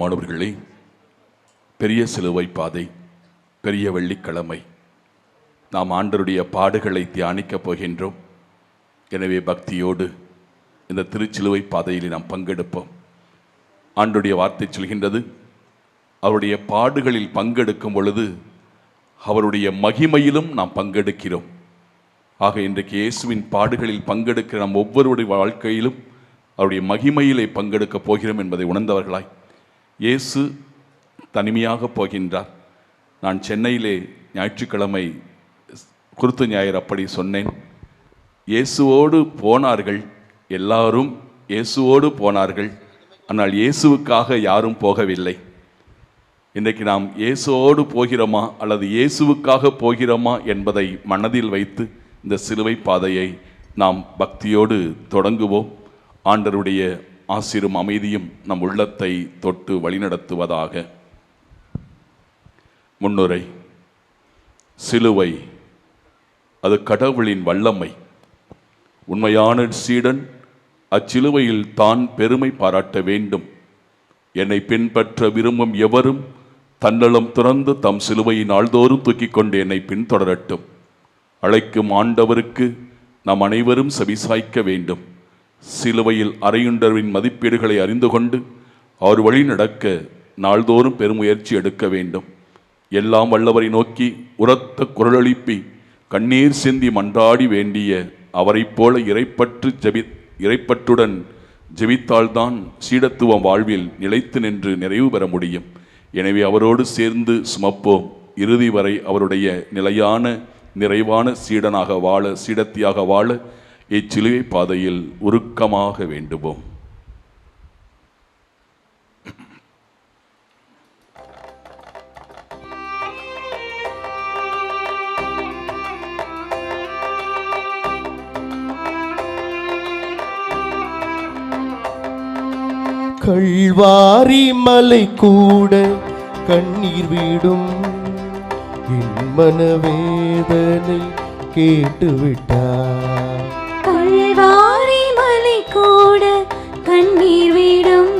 பிரியமானவர்களே, பெரிய சிலுவை பாதை, பெரிய வெள்ளிக்கிழமை, நாம் ஆண்டவருடைய பாடுகளை தியானிக்கப் போகின்றோம். எனவே பக்தியோடு இந்த திருச்சிலுவை பாதையில் நாம் பங்கெடுப்போம். ஆண்டவருடைய வார்த்தை சொல்கின்றது, அவருடைய பாடுகளில் பங்கெடுக்கும் பொழுது அவருடைய மகிமையிலும் நாம் பங்கெடுக்கிறோம். ஆக இன்றைக்கு இயேசுவின் பாடுகளில் பங்கெடுக்கிற நம் ஒவ்வொருடைய வாழ்க்கையிலும் அவருடைய மகிமையிலே பங்கெடுக்கப் போகிறோம் என்பதை உணர்ந்தவர்களாய் இயேசு தனிமையாக போகின்றார். நான் சென்னையிலே ஞாயிற்றுக்கிழமை குருத்து ஞாயிறு அப்படி சொன்னேன். இயேசுவோடு போனார்கள், எல்லாரும் இயேசுவோடு போனார்கள், ஆனால் இயேசுவுக்காக யாரும் போகவில்லை. இன்றைக்கு நாம் இயேசுவோடு போகிறோமா அல்லது இயேசுவுக்காக போகிறோமா என்பதை மனதில் வைத்து இந்த சிலுவை பாதையை நாம் பக்தியோடு தொடங்குவோம். ஆண்டவருடைய ஆசீரும் அமைதியும் நம் உள்ளத்தை தொட்டு வழிநடத்துவதாக. முன்னுரை. சிலுவை அது கடவுளின் வல்லமை. உண்மையான சீடன் அச்சிலுவையில் தான் பெருமை பாராட்ட வேண்டும். என்னை பின்பற்ற விரும்பும் எவரும் தன்னலம் துறந்து தம் சிலுவையை நாள்தோறும் தூக்கிக் கொண்டு என்னை பின்தொடரட்டும். அழைக்கும் ஆண்டவருக்கு நாம் அனைவரும் செவிசாய்க்க வேண்டும். சிலுவையில் அறையுண்டரின் மதிப்பீடுகளை அறிந்து கொண்டு அவர் வழி நடக்க நாள்தோறும் பெருமுயற்சி எடுக்க வேண்டும். எல்லாம் வல்லவரை நோக்கி உரத்த குரலெழுப்பி கண்ணீர் சிந்தி மன்றாடி வேண்டிய அவரைப் போல இறைப்பற்றுடன் ஜெபித்தால்தான் சீடத்துவம் வாழ்வில் நிலைத்து நின்று நிறைவு பெற முடியும். எனவே அவரோடு சேர்ந்து சுமப்போம். இறுதி வரை அவருடைய நிலையான நிறைவான சீடனாக வாழ, சீடத்தியாக வாழ இச்சிலுவை பாதையில் உருக்கமாக வேண்டுவோம். கல்வாரி மலை கூட கண்ணீர் விடும், என் மனவேதனை கேட்டுவிட்டார். கல்வாரி மலை கூட கண்ணீர் விடும்,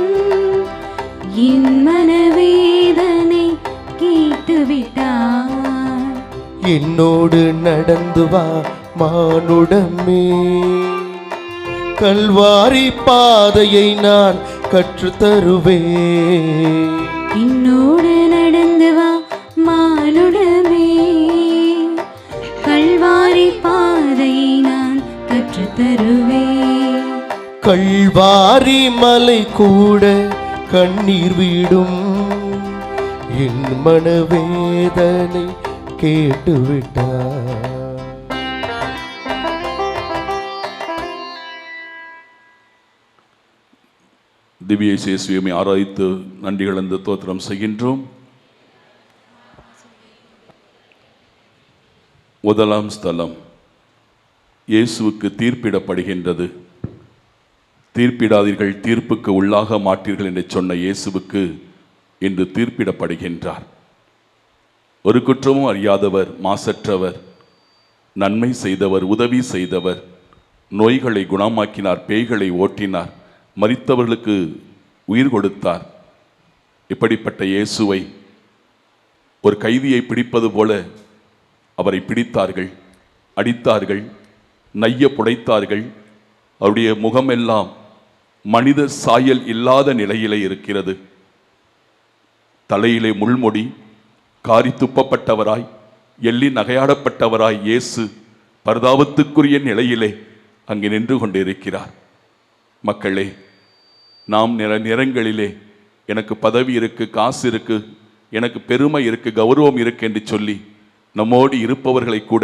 என் மனவேதனை கேட்டுவிட்டார். என்னோடு நடந்து வா மானுடமே, கல்வாரி பாதையை நான் கற்றுத் தருவேன். என்னோடு நடந்து வா மானுடமே, கல்வாரி பாதையை நான் கற்றுத் தருவேன். கல்வாரி மலை கூட கண்ணீர் விடும், என் மனவேதனை கேட்டுவிட்டார். திவ்ய இயேசுவை ஆராய்த்து நன்றிகள் அந்த தோத்திரம் செய்கின்றோம். முதலாம் ஸ்தலம் இயேசுவுக்கு தீர்ப்பிடப்படுகின்றது. தீர்ப்பிடாதீர்கள், தீர்ப்புக்கு உள்ளாக மாட்டீர்கள் என்று சொன்ன இயேசுவுக்கு இன்று தீர்ப்பிடப்படுகின்றார். ஒரு குற்றமும் அறியாதவர், மாசற்றவர், நன்மை செய்தவர், உதவி செய்தவர், நோய்களை குணமாக்கினார், பேய்களை ஓட்டினார், மரித்தவர்களுக்கு உயிர் கொடுத்தார். இப்படிப்பட்ட இயேசுவை ஒரு கைதியை பிடிப்பது போல அவரை பிடித்தார்கள், அடித்தார்கள், நைய புடைத்தார்கள். அவருடைய முகமெல்லாம் மனித சாயல் இல்லாத நிலையிலே இருக்கிறது. தலையிலே முள்முடி, காரி துப்பப்பட்டவராய், எள்ளி நகையாடப்பட்டவராய் இயேசு பரிதாபத்துக்குரிய நிலையிலே அங்கே நின்று கொண்டிருக்கிறார். மக்களே, நாம் நிறங்களிலே எனக்கு பதவி இருக்கு, காசு இருக்கு, எனக்கு பெருமை இருக்கு, கௌரவம் இருக்கு என்று சொல்லி நம்மோடு இருப்பவர்களை கூட,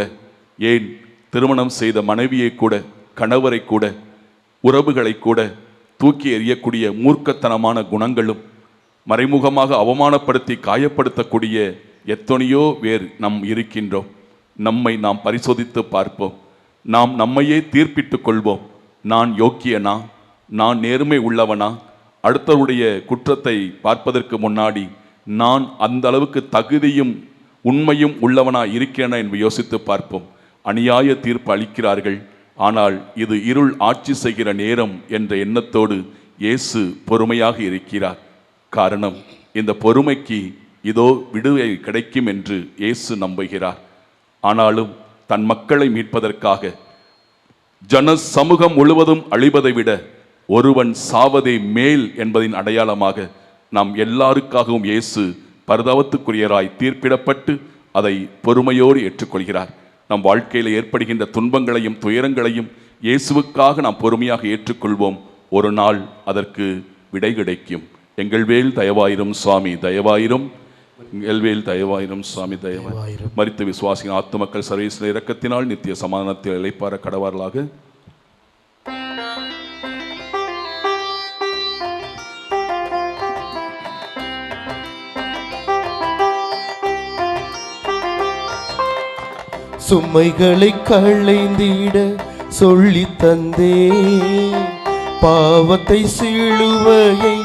ஏன் திருமணம் செய்த மனைவியை கூட, கணவரை கூட, உறவுகளை கூட தூக்கி எறியக்கூடிய மூர்க்கத்தனமான குணங்களும், மறைமுகமாக அவமானப்படுத்தி காயப்படுத்தக்கூடிய எத்தனையோ பேர் நாம் இருக்கின்றோம். நம்மை நாம் பரிசோதித்து பார்ப்போம். நாம் நம்மையே தீர்ப்பிட்டுக் கொள்வோம். நான் யோக்கியனா, நான் நேர்மை உள்ளவனா? அடுத்தவருடைய குற்றத்தை பார்ப்பதற்கு முன்னாடி நான் அந்த அளவுக்கு தகுதியும் உண்மையும் உள்ளவனா இருக்கிறேனா என்று யோசித்து பார்ப்போம். அநியாய தீர்ப்பு அளிக்கிறார்கள். ஆனால் இது இருள் ஆட்சி செய்கிற நேரம் என்ற எண்ணத்தோடு இயேசு பொறுமையாக இருக்கிறார். காரணம், இந்த பொறுமைக்கு இதோ விடுதலை கிடைக்கும் என்று இயேசு நம்புகிறார். ஆனாலும் தன் மக்களை மீட்பதற்காக ஜன சமூகம் முழுவதும் அழிவதை விட ஒருவன் சாவதே மேல் என்பதின் அடையாளமாக நாம் எல்லாருக்காகவும் இயேசு பரிதாபத்துக்குரியராய் தீர்ப்பிடப்பட்டு அதை பொறுமையோடு ஏற்றுக்கொள்கிறார். நம் வாழ்க்கையில் ஏற்படுகின்ற துன்பங்களையும் துயரங்களையும் இயேசுவுக்காக நாம் பொறுமையாக ஏற்றுக்கொள்வோம். ஒரு நாள் அதற்கு விடை கிடைக்கும். எங்கள் வேல் தயவாயிரும் சுவாமி தயவாயிரும், எங்கள் வேல் தயவாயிரும் சுவாமி தயவாயிரும். மரித்த விசுவாசியின் ஆத்து மக்கள் சர்வீஸ்ல இரக்கத்தினால் நித்திய சமாதானத்தில் இளைப்பாற கடவார்களாக. சுமைகளை களைந்திட சொல்லி தந்தே, பாவத்தை சிலுவையை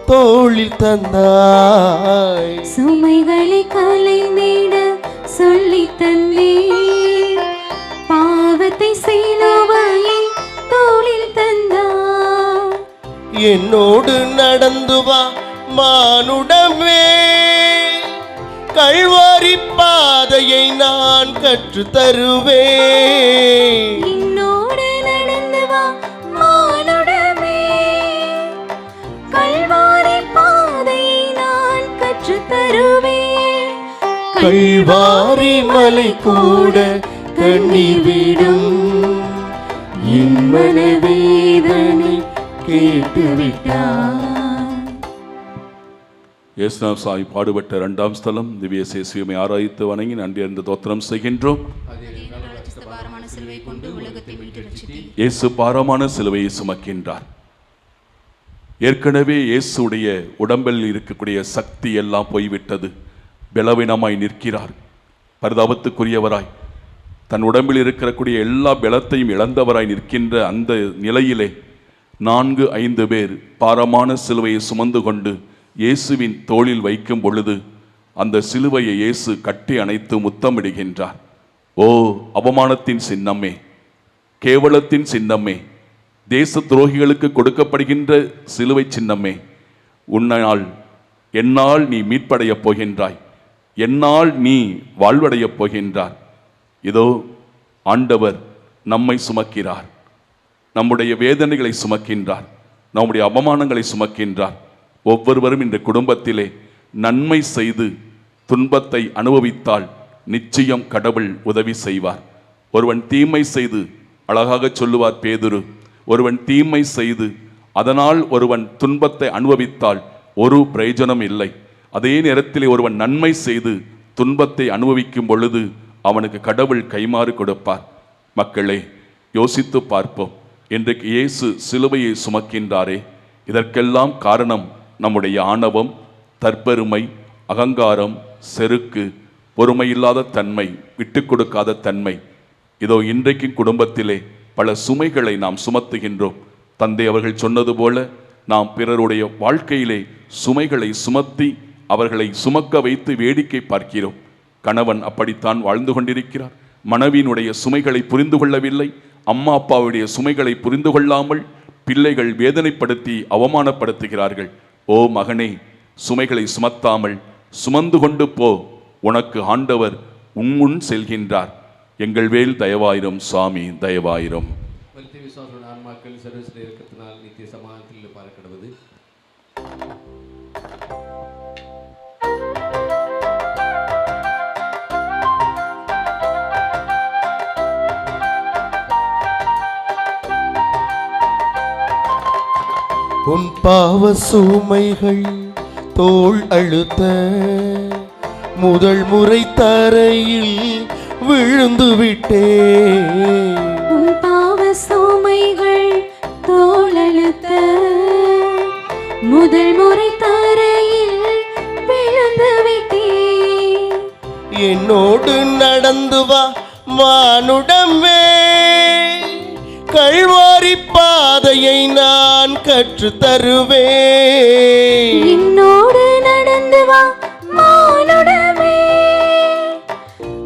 தோளில் தந்தாய். சுமைகளை களைந்திட சொல்லி தந்தே, பாவத்தை சிலுவையை தோளில் தந்தாய். என்னோடு நடந்து வா மானுடமே, கல்வாரி பாதையை நான் கற்று தருவேன். என்னோடு நடந்து வா மானுடமே, கல்வாரி பாதையை நான் கற்று தருவேன். கல்வாரி மலை கூட கண்ணீர் விடும், என் மனவேதனை கேட்டுவிட்டார். இயேசுநாதர் சாமி பாடுபட்ட இரண்டாம் ஸ்தலம் திவ்ய சேசுவை ஆராய்த்து வணங்கி நன்றி அறிந்து தோத்திரம் செய்கின்றோம். இயேசு பாரமான சிலுவையை சுமக்கின்றார். ஏற்கனவே இயேசுடைய உடம்பில் இருக்கக்கூடிய சக்தி எல்லாம் போய்விட்டது. பலவீனமாய் நிற்கிறார். பரிதாபத்துக்குரியவராய் தன் உடம்பில் இருக்கக்கூடிய எல்லா பலத்தையும் இழந்தவராய் நிற்கின்ற அந்த நிலையிலே 4-5 பேர் பாரமான சிலுவையை சுமந்து கொண்டு இயேசுவின் தோளில் வைக்கும் பொழுது அந்த சிலுவையை இயேசு கட்டி அணைத்து முத்தமிடுகின்றார். ஓ அவமானத்தின் சின்னமே, கேவலத்தின் சின்னமே, தேச துரோகிகளுக்கு கொடுக்கப்படுகின்ற சிலுவை சின்னமே, உன்னால் என்னால் நீ மீட்படையப் போகின்றாய், என்னால் நீ வாழ்வடையப் போகின்றார். இதோ ஆண்டவர் நம்மை சுமக்கிறார், நம்முடைய வேதனைகளை சுமக்கின்றார், நம்முடைய அவமானங்களை சுமக்கின்றார். ஒவ்வொருவரும் இந்த குடும்பத்திலே நன்மை செய்து துன்பத்தை அனுபவித்தால் நிச்சயம் கடவுள் உதவி செய்வார். ஒருவன் தீமை செய்து, அழகாக சொல்லுவார் பேதுரு, ஒருவன் தீமை செய்து அதனால் ஒருவன் துன்பத்தை அனுபவித்தால் ஒரு பிரயோஜனம் இல்லை. அதே நேரத்தில் ஒருவன் நன்மை செய்து துன்பத்தை அனுபவிக்கும் பொழுது அவனுக்கு கடவுள் கைமாறு கொடுப்பார். மக்களே, யோசித்து பார்ப்போம். இன்றைக்கு இயேசு சிலுவையை சுமக்கின்றாரே, இதற்கெல்லாம் காரணம் நம்முடைய ஆணவம், தற்பெருமை, அகங்காரம், செருக்கு, பொறுமையில்லாத தன்மை, விட்டு கொடுக்காத தன்மை. இதோ இன்றைக்கு குடும்பத்திலே பல சுமைகளை நாம் சுமத்துகின்றோம். தந்தை அவர்கள் சொன்னது போல நாம் பிறருடைய வாழ்க்கையிலே சுமைகளை சுமத்தி அவர்களை சுமக்க வைத்து வேடிக்கை பார்க்கிறோம். கணவன் அப்படித்தான் வாழ்ந்து கொண்டிருக்கிறார். மனைவியினுடைய சுமைகளை புரிந்து கொள்ளவில்லை. அம்மா அப்பாவுடைய சுமைகளை புரிந்து கொள்ளாமல் பிள்ளைகள் வேதனைப்படுத்தி அவமானப்படுத்துகிறார்கள். ஓ மகனே, சுமைகளை சுமத்தாமல் சுமந்து கொண்டு போ, உனக்கு ஆண்டவர் உன் செல்கின்றார். எங்கள் வேல் தயவாயிரும் சுவாமி தயவாயிரும். ஆன்மாக்கள் சர்வீஸ்ல இருக்கத்தினால் நித்திய சமாதானத்தில் பார்க்கிறது. உன் பாவ சுமைகள் தோள் அழுத்த முதல் முறை தரையில் விழுந்து விட்டே. உன் பாவ சுமைகள் தோள் அழுத்த முதல் முறை தரையில் விழுந்து விட்டே. என்னோடு நடந்து வா மானுடமே, கல்வாரி பாதையை நான் கற்று தருவேன். என்னோடு நடந்து வா மானுடமே,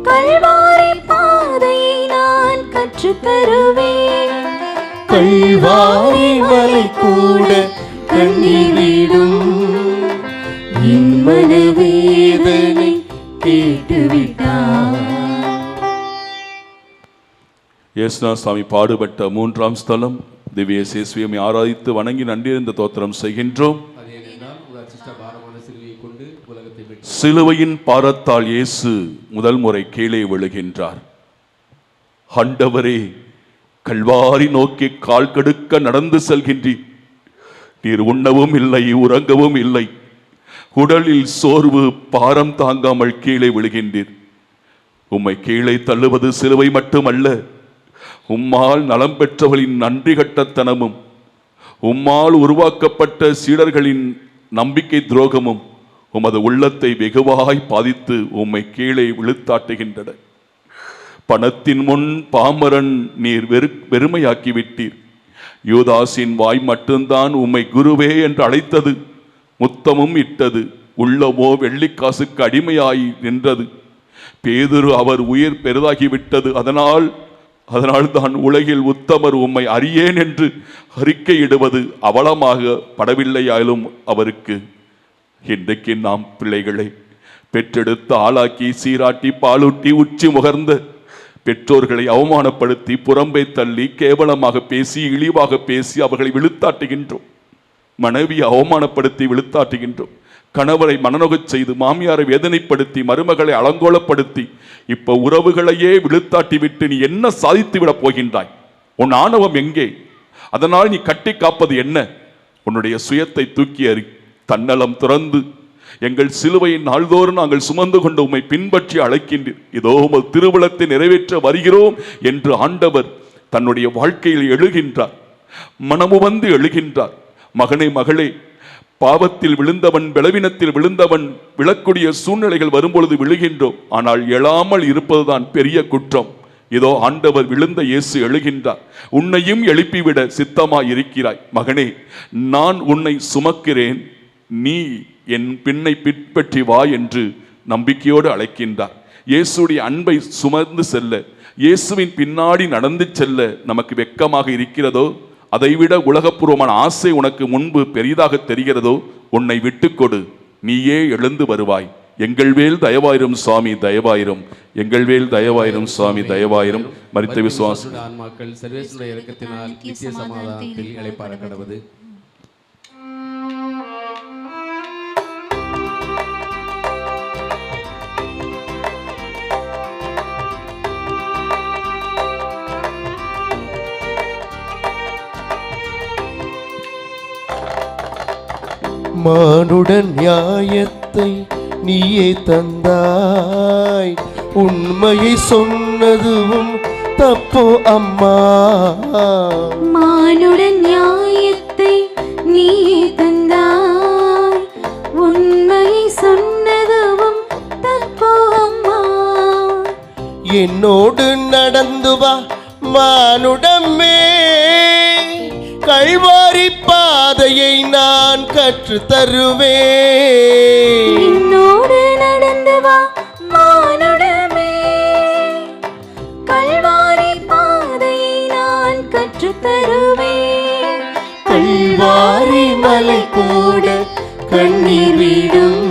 கல்வாரி பாதையை நான் கற்று தருவேன். கல்வாரி மலை கூட கண்ணீர் விடும், என் மனவேதனை கேட்டுவிட்டார். இயேசுநாத சுவாமி பாடுபட்ட 3ஆம் ஸ்தலம் திவ்ய இயேசுவை ஆராதித்து வணங்கி நன்றியிருந்த தோத்திரம் செய்கின்றோம். அது ஏனென்றால் உங்கள் அச்சிஷ்ட பாரமான சிலுவையை கொண்டு உலகத்தை மீட்டார். சிலுவையின் பாரத்தால் இயேசு முதல் முறை கீழே விழுகின்றார். ஆண்டவரே, கல்வாரி நோக்கி கால் கடுக்க நடந்து செல்கின்றீர். நீர் உண்ணவும் இல்லை, உறங்கவும் இல்லை. உடலில் சோர்வு, பாரம் தாங்காமல் கீழே விழுகின்றீர். உம்மை கீழே தள்ளுவது சிலுவை மட்டுமல்ல, உம்மால் நலம் பெற்றவர்களின் நன்றி கட்டத்தனமும், உம்மால் உருவாக்கப்பட்ட சீடர்களின் நம்பிக்கை துரோகமும் உமது உள்ளத்தை வெகுவாய் பாதித்து உம்மை கீழே விழுத்தாட்டுகின்றன. பணத்தின் முன் பாமரன் நீர் வெறுமையாக்கிவிட்டீர். யூதாசின் வாய் மட்டும்தான் உம்மை குருவே என்று அழைத்தது, முத்தமும் இட்டது. உள்ளமோ வெள்ளிக்காசுக்கு அடிமையாய் நின்றது. பேதுரு அவர் உயிர் பெரிதாகிவிட்டது. அதனால் தான் உலகில் உத்தமர் உம்மை அறியேன் என்று அறிக்கையிடுவது அவலமாக படவில்லையாலும் அவருக்கு. இன்றைக்கு நாம் பிள்ளைகளை பெற்றெடுத்து ஆளாக்கி சீராட்டி பாலூட்டி உச்சி முகர்ந்த பெற்றோர்களை அவமானப்படுத்தி புறம்பை தள்ளி கேவலமாக பேசி இழிவாக பேசி அவர்களை விழுத்தாட்டுகின்றோம். மனைவியை அவமானப்படுத்தி விழுத்தாட்டுகின்றோம். கணவரை மனநோகச் செய்து மாமியாரை வேதனைப்படுத்தி மருமகளை அலங்கோலப்படுத்தி இப்ப உறவுகளையே விழுத்தாட்டி விட்டு நீ என்ன சாதித்து விட போகின்றாய்? உன் ஆணவம் எங்கே? அதனால் நீ கட்டி காப்பது என்ன? உன்னுடைய சுயத்தை தூக்கி அறி. தன்னலம் துறந்து எங்கள் சிலுவையை நாள்தோறும் நாங்கள் சுமந்து கொண்டு உம்மை பின்பற்றி அழைக்கின்றீர். இதோ உமது திருவுளத்தை நிறைவேற்ற வருகிறோம் என்று ஆண்டவர் தன்னுடைய வாழ்க்கையில் எழுகின்றார். மனமு வந்து எழுகின்றார். மகனே, மகளே, பாவத்தில் விழுந்தவன், பலவீனத்தில் விழுந்தவன், விழக்கூடிய சூழ்நிலைகள் வரும்பொழுது விழுகின்றோம். ஆனால் எழாமல் இருப்பதுதான் பெரிய குற்றம். இதோ ஆண்டவர் விழுந்த இயேசு எழுகின்றார். உன்னையும் எழுப்பிவிட சித்தமாய் இருக்கிறாய். மகனே, நான் உன்னை சுமக்கிறேன், நீ என் பின்னை பின்பற்றி வா என்று நம்பிக்கையோடு அழைக்கின்றார். இயேசுடைய அன்பை சுமந்து செல்ல, இயேசுவின் பின்னாடி நடந்து செல்ல நமக்கு வெட்கமாக இருக்கிறதோ, அதைவிட உலகப்பூர்வமான ஆசை உனக்கு முன்பு பெரிதாக தெரிகிறதோ, உன்னை விட்டுக்கொடு, நீயே எழுந்து வருவாய். எங்கள் வேல் தயவாயிரும் சுவாமி தயவாயிரும், எங்கள் வேல் தயவாயிரும் சுவாமி தயவாயிரும். மரித்த விசுவாச ஆன்மாக்கள் சர்வேஸ்வருடைய இரக்கத்தினால் நித்திய சமாதானத்தில் இளைப்பாற கடவுது. மானுடன் நியாயத்தை நீயே தந்தாய், உண்மையை சொன்னதும் தப்போ அம்மா. மானுடன் நியாயத்தை நீயே தந்தாய், உண்மையை சொன்னதும் தப்போ அம்மா. என்னோடு நடந்து வா மானுடமே, கல்வாரி பாதையை நான் கற்று தருவேன். என்னோடு நடந்து வா மானுடமே, கல்வாரி பாதையை நான் கற்று தருவேன். கல்வாரி மலை கூட கண்ணீர் வீடும்,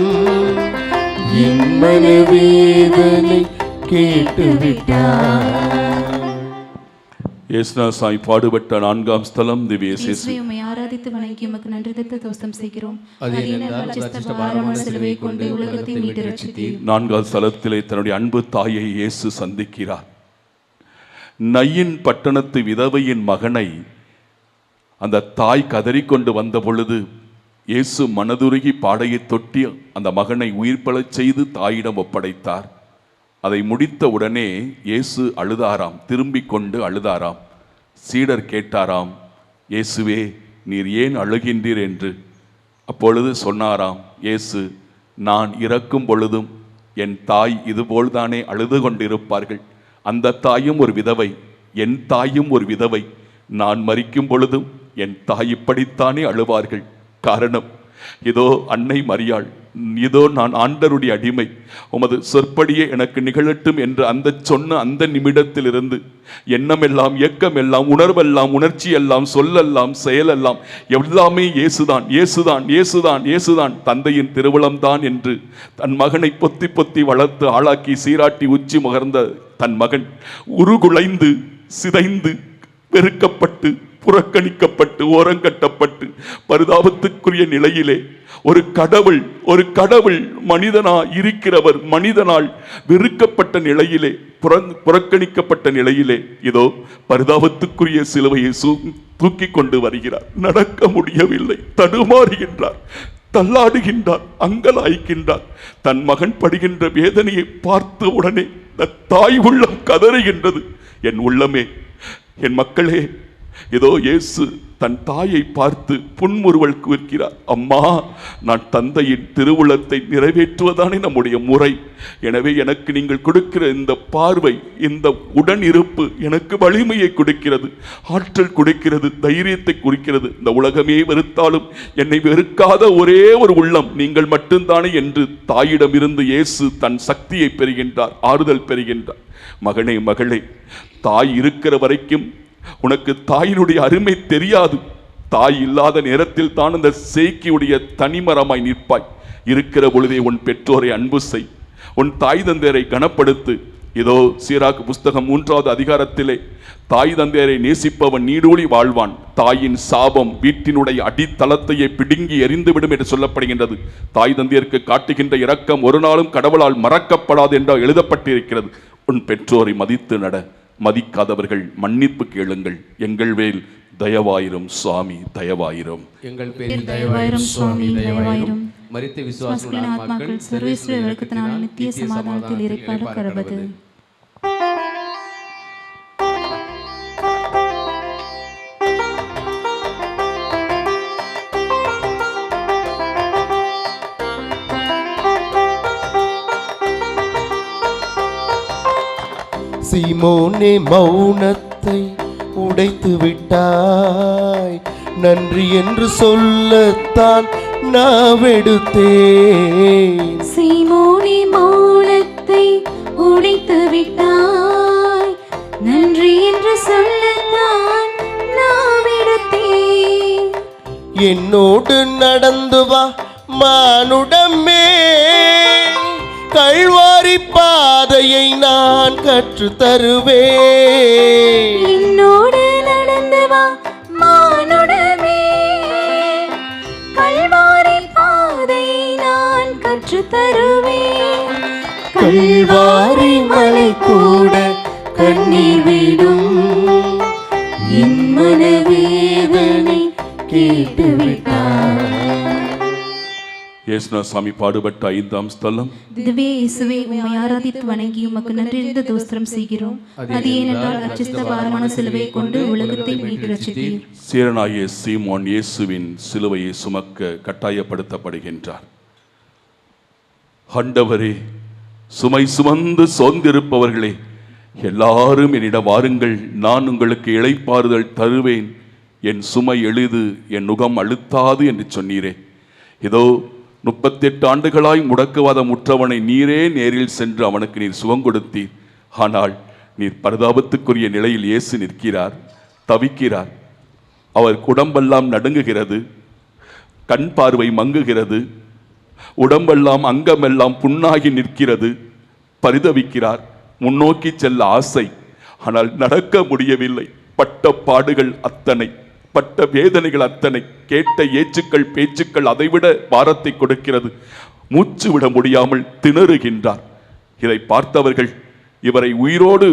என் மனவேதனை கேட்டுவிட்டார். இயேசுநாத சாமி பாடுபட்ட 4ஆம் ஸ்தலம் திவ்ய இயேசு. உம்மை ஆராதித்து வணங்கி உமக்கு நன்றி தத்து தோஸ்தம் செய்கிறோம். அது ஏனென்றால் அச்சிஷ்ட பாரமான சிலுவையை கொண்டு உலகத்தை மீட்டு ரட்சித்தீர். 4ஆம் ஸ்தலத்திலே தன்னுடைய அன்பு தாயை இயேசு சந்திக்கிறார். நையின் பட்டணத்து விதவையின் மகனை அந்த தாய் கதறிக்கொண்டு வந்த பொழுது இயேசு மனதுருகி பாடையை தொட்டி அந்த மகனை உயிர்ப்பெழச் செய்து தாயிடம் ஒப்படைத்தார். அதை முடித்த உடனே இயேசு அழுதாராம், திரும்பிக் கொண்டு அழுதாராம். சீடர் கேட்டாராம், இயேசுவே நீர் ஏன் அழுகின்றீர் என்று. அப்பொழுது சொன்னாராம் இயேசு, நான் இறக்கும் பொழுதும் என் தாய் இதுபோல்தானே அழுது கொண்டிருப்பார்கள். அந்த தாயும் ஒரு விதவை, என் தாயும் ஒரு விதவை. நான் மரிக்கும் பொழுதும் என் தாய் இப்படித்தானே அழுவார்கள். காரணம், இதோ அன்னை மரியாள், இதோ நான் ஆண்டருடைய அடிமை, உமது சொற்படியே எனக்கு நிகழட்டும் என்று சொன்ன அந்த நிமிடத்திலிருந்து எண்ணமெல்லாம், இயக்கமெல்லாம், உணர்வெல்லாம், உணர்ச்சி எல்லாம், சொல்லெல்லாம், செயலெல்லாம் எல்லாமே இயேசுதான், இயேசுதான், இயேசுதான், இயேசுதான், தந்தையின் திருவுளம்தான் என்று தன் மகனை பொத்தி பொத்தி வளர்த்து ஆளாக்கி சீராட்டி உச்சி முகர்ந்த தன் மகன் உருகுலைந்து சிதைந்து வெறுக்கப்பட்டு புறக்கணிக்கப்பட்டு ஓரங்கட்டப்பட்டு பரிதாபத்துக்குரிய நிலையிலே ஒரு கடவுள் மனிதனா இருக்கிறவர் மனிதனால் வெறுக்கப்பட்ட நிலையிலே, புறக்கணிக்கப்பட்ட நிலையிலே இதோ பரிதாபத்துக்குரிய சிலுவையை தூக்கி கொண்டு வருகிறார். நடக்க முடியவில்லை, தடுமாறுகின்றார், தள்ளாடுகின்றார், அங்கலாய்க்கின்றார். தன் மகன் படுகின்ற வேதனையை பார்த்த உடனே தாய் உள்ளம் கதறுகின்றது. என் உள்ளமே, என் மக்களே, இதோ இயேசு தன் தாயை பார்த்து புன்முறுவல் கூர்க்கிறார். அம்மா, நான் தந்தையின் திருவுளத்தை நிறைவேற்றுவதானே நம்முடைய முறை. எனவே எனக்கு நீங்கள் கொடுக்கிற இந்த பார்வை, இந்த உடன் இருப்பு எனக்கு வலிமையை கொடுக்கிறது, ஆற்றல் கொடுக்கிறது, தைரியத்தை குறிக்கிறது. இந்த உலகமே வெறுத்தாலும் என்னை வெறுக்காத ஒரே ஒரு உள்ளம் நீங்கள் மட்டும்தானே என்று தாயிடம் இருந்து இயேசு தன் சக்தியை பெறுகின்றார், ஆறுதல் பெறுகின்றார். மகனே, மகளே, தாய் இருக்கிற வரைக்கும் உனக்கு தாயினுடைய அருமை தெரியாது. தாய் இல்லாத நேரத்தில் தான் அந்த சேக்கியுடைய தனிமரமாய் நிற்பாய். இருக்கிற பொழுதே உன் பெற்றோரை அன்பு செய், உன் தாய் தந்தையரை கனப்படுத்து. இதோ சீராக்கு புஸ்தகம் 3வது அதிகாரத்திலே தாய் தந்தையரை நேசிப்பவன் நீடூழி வாழ்வான், தாயின் சாபம் வீட்டினுடைய அடித்தளத்தையே பிடுங்கி எறிந்துவிடும் என்று சொல்லப்படுகின்றது. தாய் தந்தையருக்கு காட்டுகின்ற இரக்கம் ஒரு நாளும் கடவுளால் மறக்கப்படாது என்று எழுதப்பட்டிருக்கிறது. உன் பெற்றோரை மதித்து நட, மதிக்காதவர்கள் மன்னிப்பு கேளுங்கள். எங்கள் மேல் தயவாயிரும் சுவாமி, தயவாயிரும். எங்கள் பேரில் தயவாயிரும் சுவாமி, தயவாயிரும். மரித்த விசுவாசிகளின் ஆத்மாக்கள் சர்வேஸ்வர இரக்கத்தினால் நித்திய சமாதானத்தில் இறைப்பாட கடவது. சீமோனே, மௌனத்தை உடைத்து விட்டாய், நன்றி என்று சொல்லத்தான் நாவெடுத்தேன். சீமோனே, மௌனத்தை உடைத்து விட்டாய், நன்றி என்று சொல்லத்தான் நாவெடுத்தேன். என்னோடு நடந்து வா மானுடமே, கல்வாரி பாதையை நான் கற்று தருவேன். என்னோடு நடந்து வா மானுடமே, கல்வாரி பாதையை நான் கற்று தருவேன். கல்வாரி மலை கூட கண்ணீர் விடும், என் மனவேதனை கேட்டுவிட்டார். இயேசுநாதர் பாடுபட்ட 5ஆம் ஸ்தலம். திவ்ய இயேசுவே, உம்மை ஆராதித்து வணங்கி உமக்கு நன்றியிருந்த தோஸ்திரம் செய்கிறோம். அது ஏனென்றால் அச்சிஷ்ட பாரமான சிலுவையை கொண்டு உலகத்தை மீட்டு ரட்சித்தீர். சீரனாகிய சீமோன் இயேசுவின் சிலுவையை சுமக்க கட்டாயப்படுத்தப்படுகின்றார். ஆண்டவரே, சுமை சுமந்து சோர்ந்திருப்பவர்களே, எல்லாரும் என்னிடம் வாருங்கள், நான் உங்களுக்கு இளைப்பாறுதல் தருவேன், என் சுமை எளிது, என் நுகம் அழுத்தாது என்று சொன்னீரே. இதோ 38 ஆண்டுகளாய் முடக்குவாதம் உற்றவனை நீரே நேரில் சென்று அவனுக்கு நீர் சுகம் கொடுத்தீர். ஆனால் நீர் பரிதாபத்துக்குரிய நிலையில் இயேசு நிற்கிறார், தவிக்கிறார். அவர் உடம்பெல்லாம் நடுங்குகிறது, கண் பார்வை மங்குகிறது, உடம்பெல்லாம் அங்கமெல்லாம் புண்ணாகி நிற்கிறது, பரிதவிக்கிறார். முன்னோக்கி செல்ல ஆசை, ஆனால் நடக்க முடியவில்லை. பட்ட பாடுகள் அத்தனை, பட்ட வேதனைகள் அத்தனை, கேட்ட ஏச்சுக்கள் பேச்சுக்கள் அதைவிட பாரத்தை கொடுக்கிறது. மூச்சு விட முடியாமல் திணறுகின்றார். இதை பார்த்தவர்கள் இவரை உயிரோடு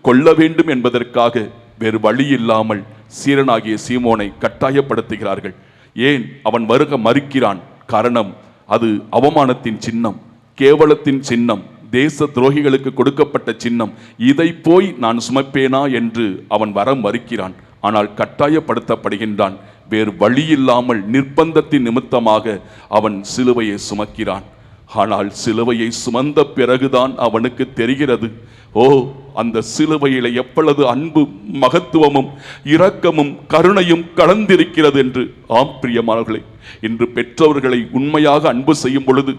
கொல்ல வேண்டும் என்பதற்காக வேறு வழி இல்லாமல் சீரனாகிய சீமோனை கட்டாயப்படுத்துகிறார்கள். ஏன் அவன் வருக மறுக்கிறான்? காரணம், அது அவமானத்தின் சின்னம், கேவலத்தின் சின்னம், தேச துரோகிகளுக்கு கொடுக்கப்பட்ட சின்னம். இதை போய் நான் சுமப்பேனா என்று அவன் வர மறுக்கிறான். ஆனால் கட்டாயப்படுத்தப்படுகின்றான். வேறு வழியில்லாமல் நிர்பந்தத்தின் நிமித்தமாக அவன் சிலுவையை சுமக்கிறான். ஆனால் சிலுவையை சுமந்த பிறகுதான் அவனுக்கு தெரிகிறது, ஓ, அந்த சிலுவையிலே எவ்வளவு அன்பு, மகத்துவமும் இரக்கமும் கருணையும் கலந்திருக்கிறது என்று. ஆம் பிரியமானவர்களே, இன்று பெற்றவர்களை உண்மையாக அன்பு செய்யும் பொழுது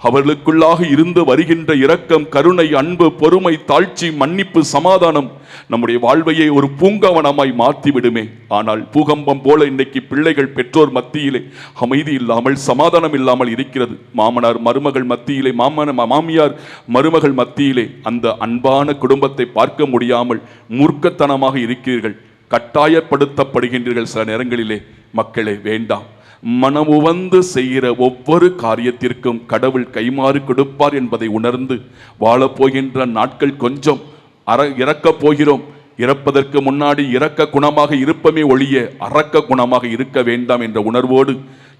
அவர்களுக்குள்ளாக இருந்து வருகின்ற இரக்கம், கருணை, அன்பு, பொறுமை, தாழ்ச்சி, மன்னிப்பு, சமாதானம் நம்முடைய வாழ்வையை ஒரு பூங்காவனமாய் மாற்றிவிடுமே. ஆனால் பூகம்பம் போல இன்னைக்கு பிள்ளைகள் பெற்றோர் மத்தியிலே அமைதி இல்லாமல், சமாதானம் இல்லாமல் இருக்கிறது. மாமனார் மருமகள் மத்தியிலே, மாமியார் மருமகள் மத்தியிலே அந்த அன்பான குடும்பத்தை பார்க்க முடியாமல் மூர்க்கத்தனமாக இருக்கிறீர்கள், கட்டாயப்படுத்தப்படுகின்றீர்கள். சில நேரங்களிலே மக்களே, வேண்டாம். மனமுவந்து செய்கிற ஒவ்வொரு காரியத்திற்கும் கடவுள் கைமாறு கொடுப்பார் என்பதை உணர்ந்து வாழப்போகின்ற நாட்கள் கொஞ்சம். இறக்கப் போகிறோம். இறப்பதற்கு முன்னாடி இரக்க குணமாக இருப்பமே ஒழிய அரக்க குணமாக இருக்க வேண்டாம் என்ற உணர்வோடு,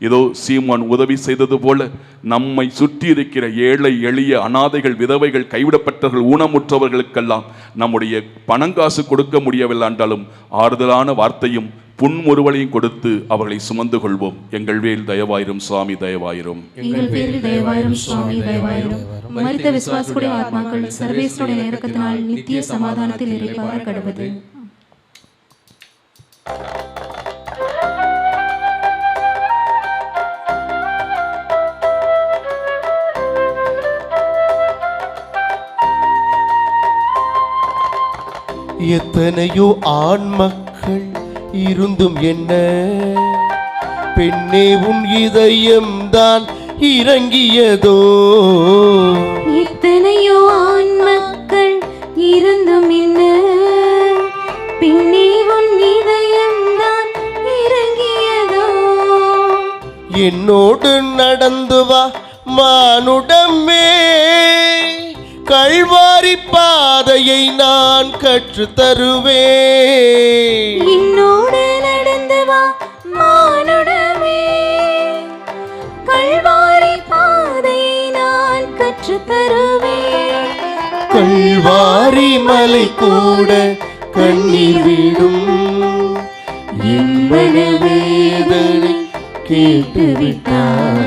ஏதோ சீமான் உதவி செய்தது போல நம்மை சுற்றி இருக்கிற ஏழை எளிய அனாதைகள், விதவைகள், கைவிடப்பட்டவர்கள், ஊனமுற்றவர்களுக்கெல்லாம் நம்முடைய பணங்காசு கொடுக்க முடியவில்லை என்றாலும் ஆறுதலான வார்த்தையும் புன்முறுவலையும் கொடுத்து அவர்களை சுமந்து கொள்வோம். எங்கள் வேல் தயவாயிரும் சுவாமி, தயவாயிரும். எங்கள் பேரில் தயவாயிரும் சுவாமி, தயவாயிரும். மரித்த விசுவாசிகளுடைய ஆத்மாக்கள் சர்வேஸ்வருடைய இரக்கத்தினால் நித்திய சமாதானத்தில் இறைப்பார கடவுது. எத்தனையோ ஆண் மக்கள் இருந்தும் என்ன, பெண்ணே உன் இதயம் தான் இறங்கியதோ. எத்தனையோ ஆண் மக்கள் இருந்தும் என்ன, பெண்ணே உன் இதயம் தான் இறங்கியதோ. என்னோடு நடந்து வா மானுடமே, கல்வாரி பாதையை நான் கற்று தருவேன். என்னோடு நடந்து வா மானுடமே, கல்வாரி பாதையை நான் கற்று தருவேன். கல்வாரி மலை கூட கண்ணீர் விடும், என் மனவேதனை கேட்டுவிட்டார்.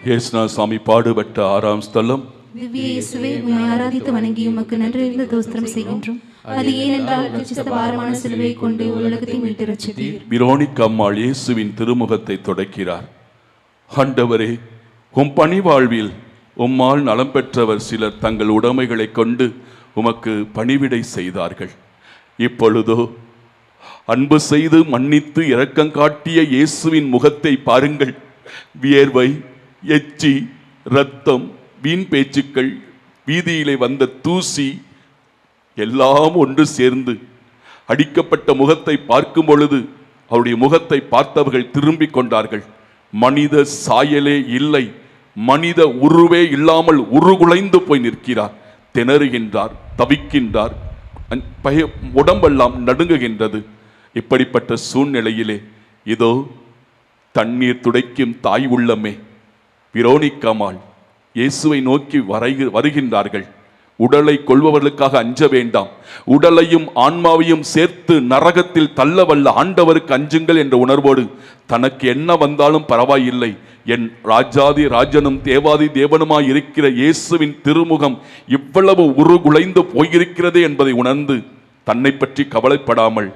இயேசுநாத சாமி பாடுபட்ட 6ஆம் ஸ்தலம். திவ்ய இயேசுவே, உம்மை ஆராதித்து வணங்கி உமக்கு நன்றியறிந்த தோஸ்திரம் செய்கின்றோம். அது ஏனென்றால் ரட்சித்த பாரமான சிலுவையை கொண்டு உலகத்தை மீட்டு ரட்சித்தீர். விரோனிக்கா அம்மாள் இயேசுவின் திருமுகத்தை தொடக்கிறார். ஆண்டவரே, உம் பணி வாழ்வில் உம்மால் நலம் பெற்றவர் சிலர் தங்கள் உடைமைகளை கொண்டு உமக்கு பணிவிடை செய்தார்கள். இப்பொழுதோ அன்பு செய்து மன்னித்து இரக்கம் காட்டிய இயேசுவின் முகத்தை பாருங்கள். வியர்வை, எச்சி, இரத்தம், வீண் பேச்சுக்கள், வீதியிலே வந்த தூசி எல்லாம் ஒன்று சேர்ந்து அடிக்கப்பட்ட முகத்தை பார்க்கும் பொழுது அவருடைய முகத்தை பார்த்தவர்கள் திரும்பிக் கொண்டார்கள். மனித சாயலே இல்லை, மனித உருவே இல்லாமல் உருகுலைந்து போய் நிற்கிறார். திணறுகின்றார், தவிக்கின்றார், உடம்பெல்லாம் நடுங்குகின்றது. இப்படிப்பட்ட சூழ்நிலையிலே இதோ தண்ணீர் துடைக்கும் தாய் உள்ளமே விரோனிக்காமாள் இயேசுவை நோக்கி வருகின்றார்கள். உடலை கொள்பவர்களுக்காக அஞ்ச வேண்டாம், உடலையும் ஆன்மாவையும் சேர்த்து நரகத்தில் தள்ளவல்ல ஆண்டவருக்கு அஞ்சுங்கள் என்ற உணர்வோடு, தனக்கு என்ன வந்தாலும் பரவாயில்லை, என் ராஜாதி ராஜனும் தேவாதி தேவனுமாய் இருக்கிற இயேசுவின் திருமுகம் இவ்வளவு உருகுலைந்து போயிருக்கிறதே என்பதை உணர்ந்து தன்னை பற்றி கவலைப்படாமல்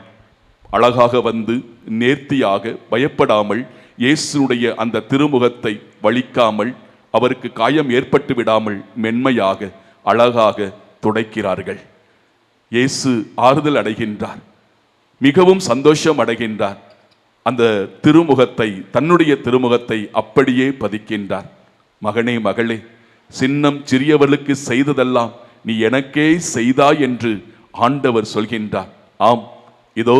அழகாக வந்து நேர்த்தியாக பயப்படாமல் இயேசுடைய அந்த திருமுகத்தை வலிக்காமல் அவருக்கு காயம் ஏற்பட்டு விடாமல் மென்மையாக அழகாக துடைக்கிறார்கள். இயேசு ஆறுதல் அடைகின்றார், மிகவும் சந்தோஷம் அடைகின்றார். அந்த திருமுகத்தை, தன்னுடைய திருமுகத்தை அப்படியே பதிக்கின்றார். மகனே, மகளே, சின்னம் சிறியவர்களுக்கு செய்ததெல்லாம் நீ எனக்கே செய்தாய் என்று ஆண்டவர் சொல்கின்றார். ஆம், இதோ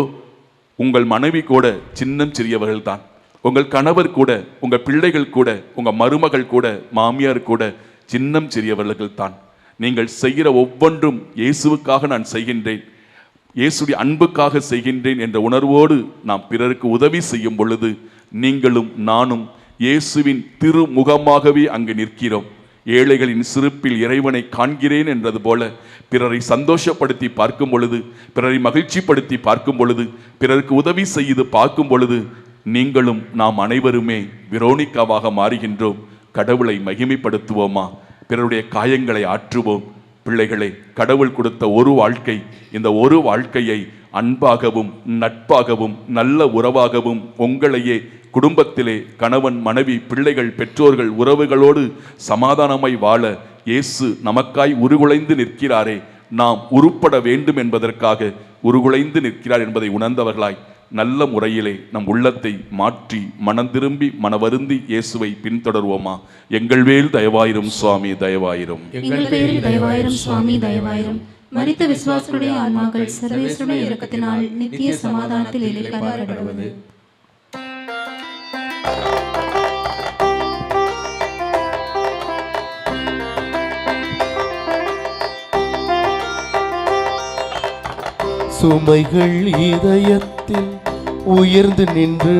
உங்கள் மனைவி கூட சின்னம் சிறியவர்கள் தான், உங்கள் கணவர் கூட, உங்கள் பிள்ளைகள் கூட, உங்கள் மருமகள் கூட, மாமியார் கூட சின்னம் சிறியவர்கள் தான். நீங்கள் செய்கிற ஒவ்வொன்றும் இயேசுவுக்காக நான் செய்கின்றேன், இயேசுடைய அன்புக்காக செய்கின்றேன் என்ற உணர்வோடு நாம் பிறருக்கு உதவி செய்யும் பொழுது நீங்களும் நானும் இயேசுவின் திருமுகமாகவே அங்கு நிற்கிறோம். ஏழைகளின் சிரிப்பில் இறைவனை காண்கிறேன் என்றது போல பிறரை சந்தோஷப்படுத்தி பார்க்கும் பொழுது, பிறரை மகிழ்ச்சிப்படுத்தி பார்க்கும் பொழுது, பிறருக்கு உதவி செய்து பார்க்கும் பொழுது நீங்களும் நாம் அனைவருமே விரோனிக்காவாக மாறுகின்றோம். கடவுளை மகிமைப்படுத்துவோமா? பிறருடைய காயங்களை ஆற்றுவோம். பிள்ளைகளே, கடவுள் கொடுத்த ஒரு வாழ்க்கை, இந்த ஒரு வாழ்க்கையை அன்பாகவும் நட்பாகவும் நல்ல உறவாகவும் உங்களையே குடும்பத்திலே கணவன் மனைவி பிள்ளைகள் பெற்றோர்கள் உறவுகளோடு சமாதானமாய் வாழ இயேசு நமக்காய் உருகுலைந்து நிற்கிறாரே, நாம் உருப்பட வேண்டும் என்பதற்காக உருகுலைந்து நிற்கிறார் என்பதை உணர்ந்தவர்களாய் நல்ல முறையிலே நம் உள்ளத்தை மாற்றி மனம் திரும்பி மனவருந்தி இயேசுவை பின்தொடர்வோமா? எங்கள் மேல் தயவாயிரும் சுவாமி, தயவாயிரும். எங்கள் பேரில் தயவாயிரும் சுவாமி, தயவாயிரும். மரித்த விசுவாசருடைய ஆன்மாக்கள் சர்வேஸ்வருடைய இரக்கத்தினால் நித்திய சமாதானத்தில் இளைப்பாற கடவுது. சுமைகள் இதயத்தில் உயர்ந்து நின்று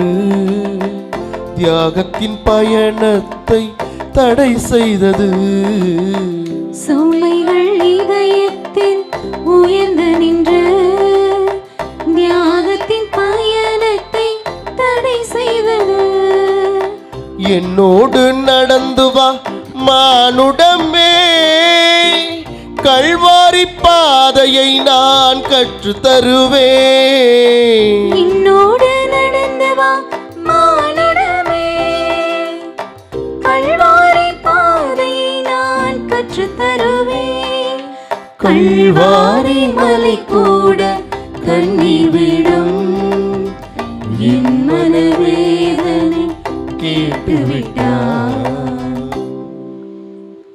தியாகத்தின் பயணத்தை தடை செய்தது. சுமைகள் இதயத்தில் உயர்ந்து நின்று தியாகத்தின் பயணத்தை தடை செய்தது. என்னோடு நடந்து வா மானுடமே, கல்வாரி பாதையை நான் கற்று தருவேன். என்னோடு நடந்து வா மானுடமே, கல்வாரி பாதையை நான் கற்று தருவேன். கல்வாரி மலை கூட கண்ணீர் விடும், என் மனவேதனை கேட்டுவிட்டார்.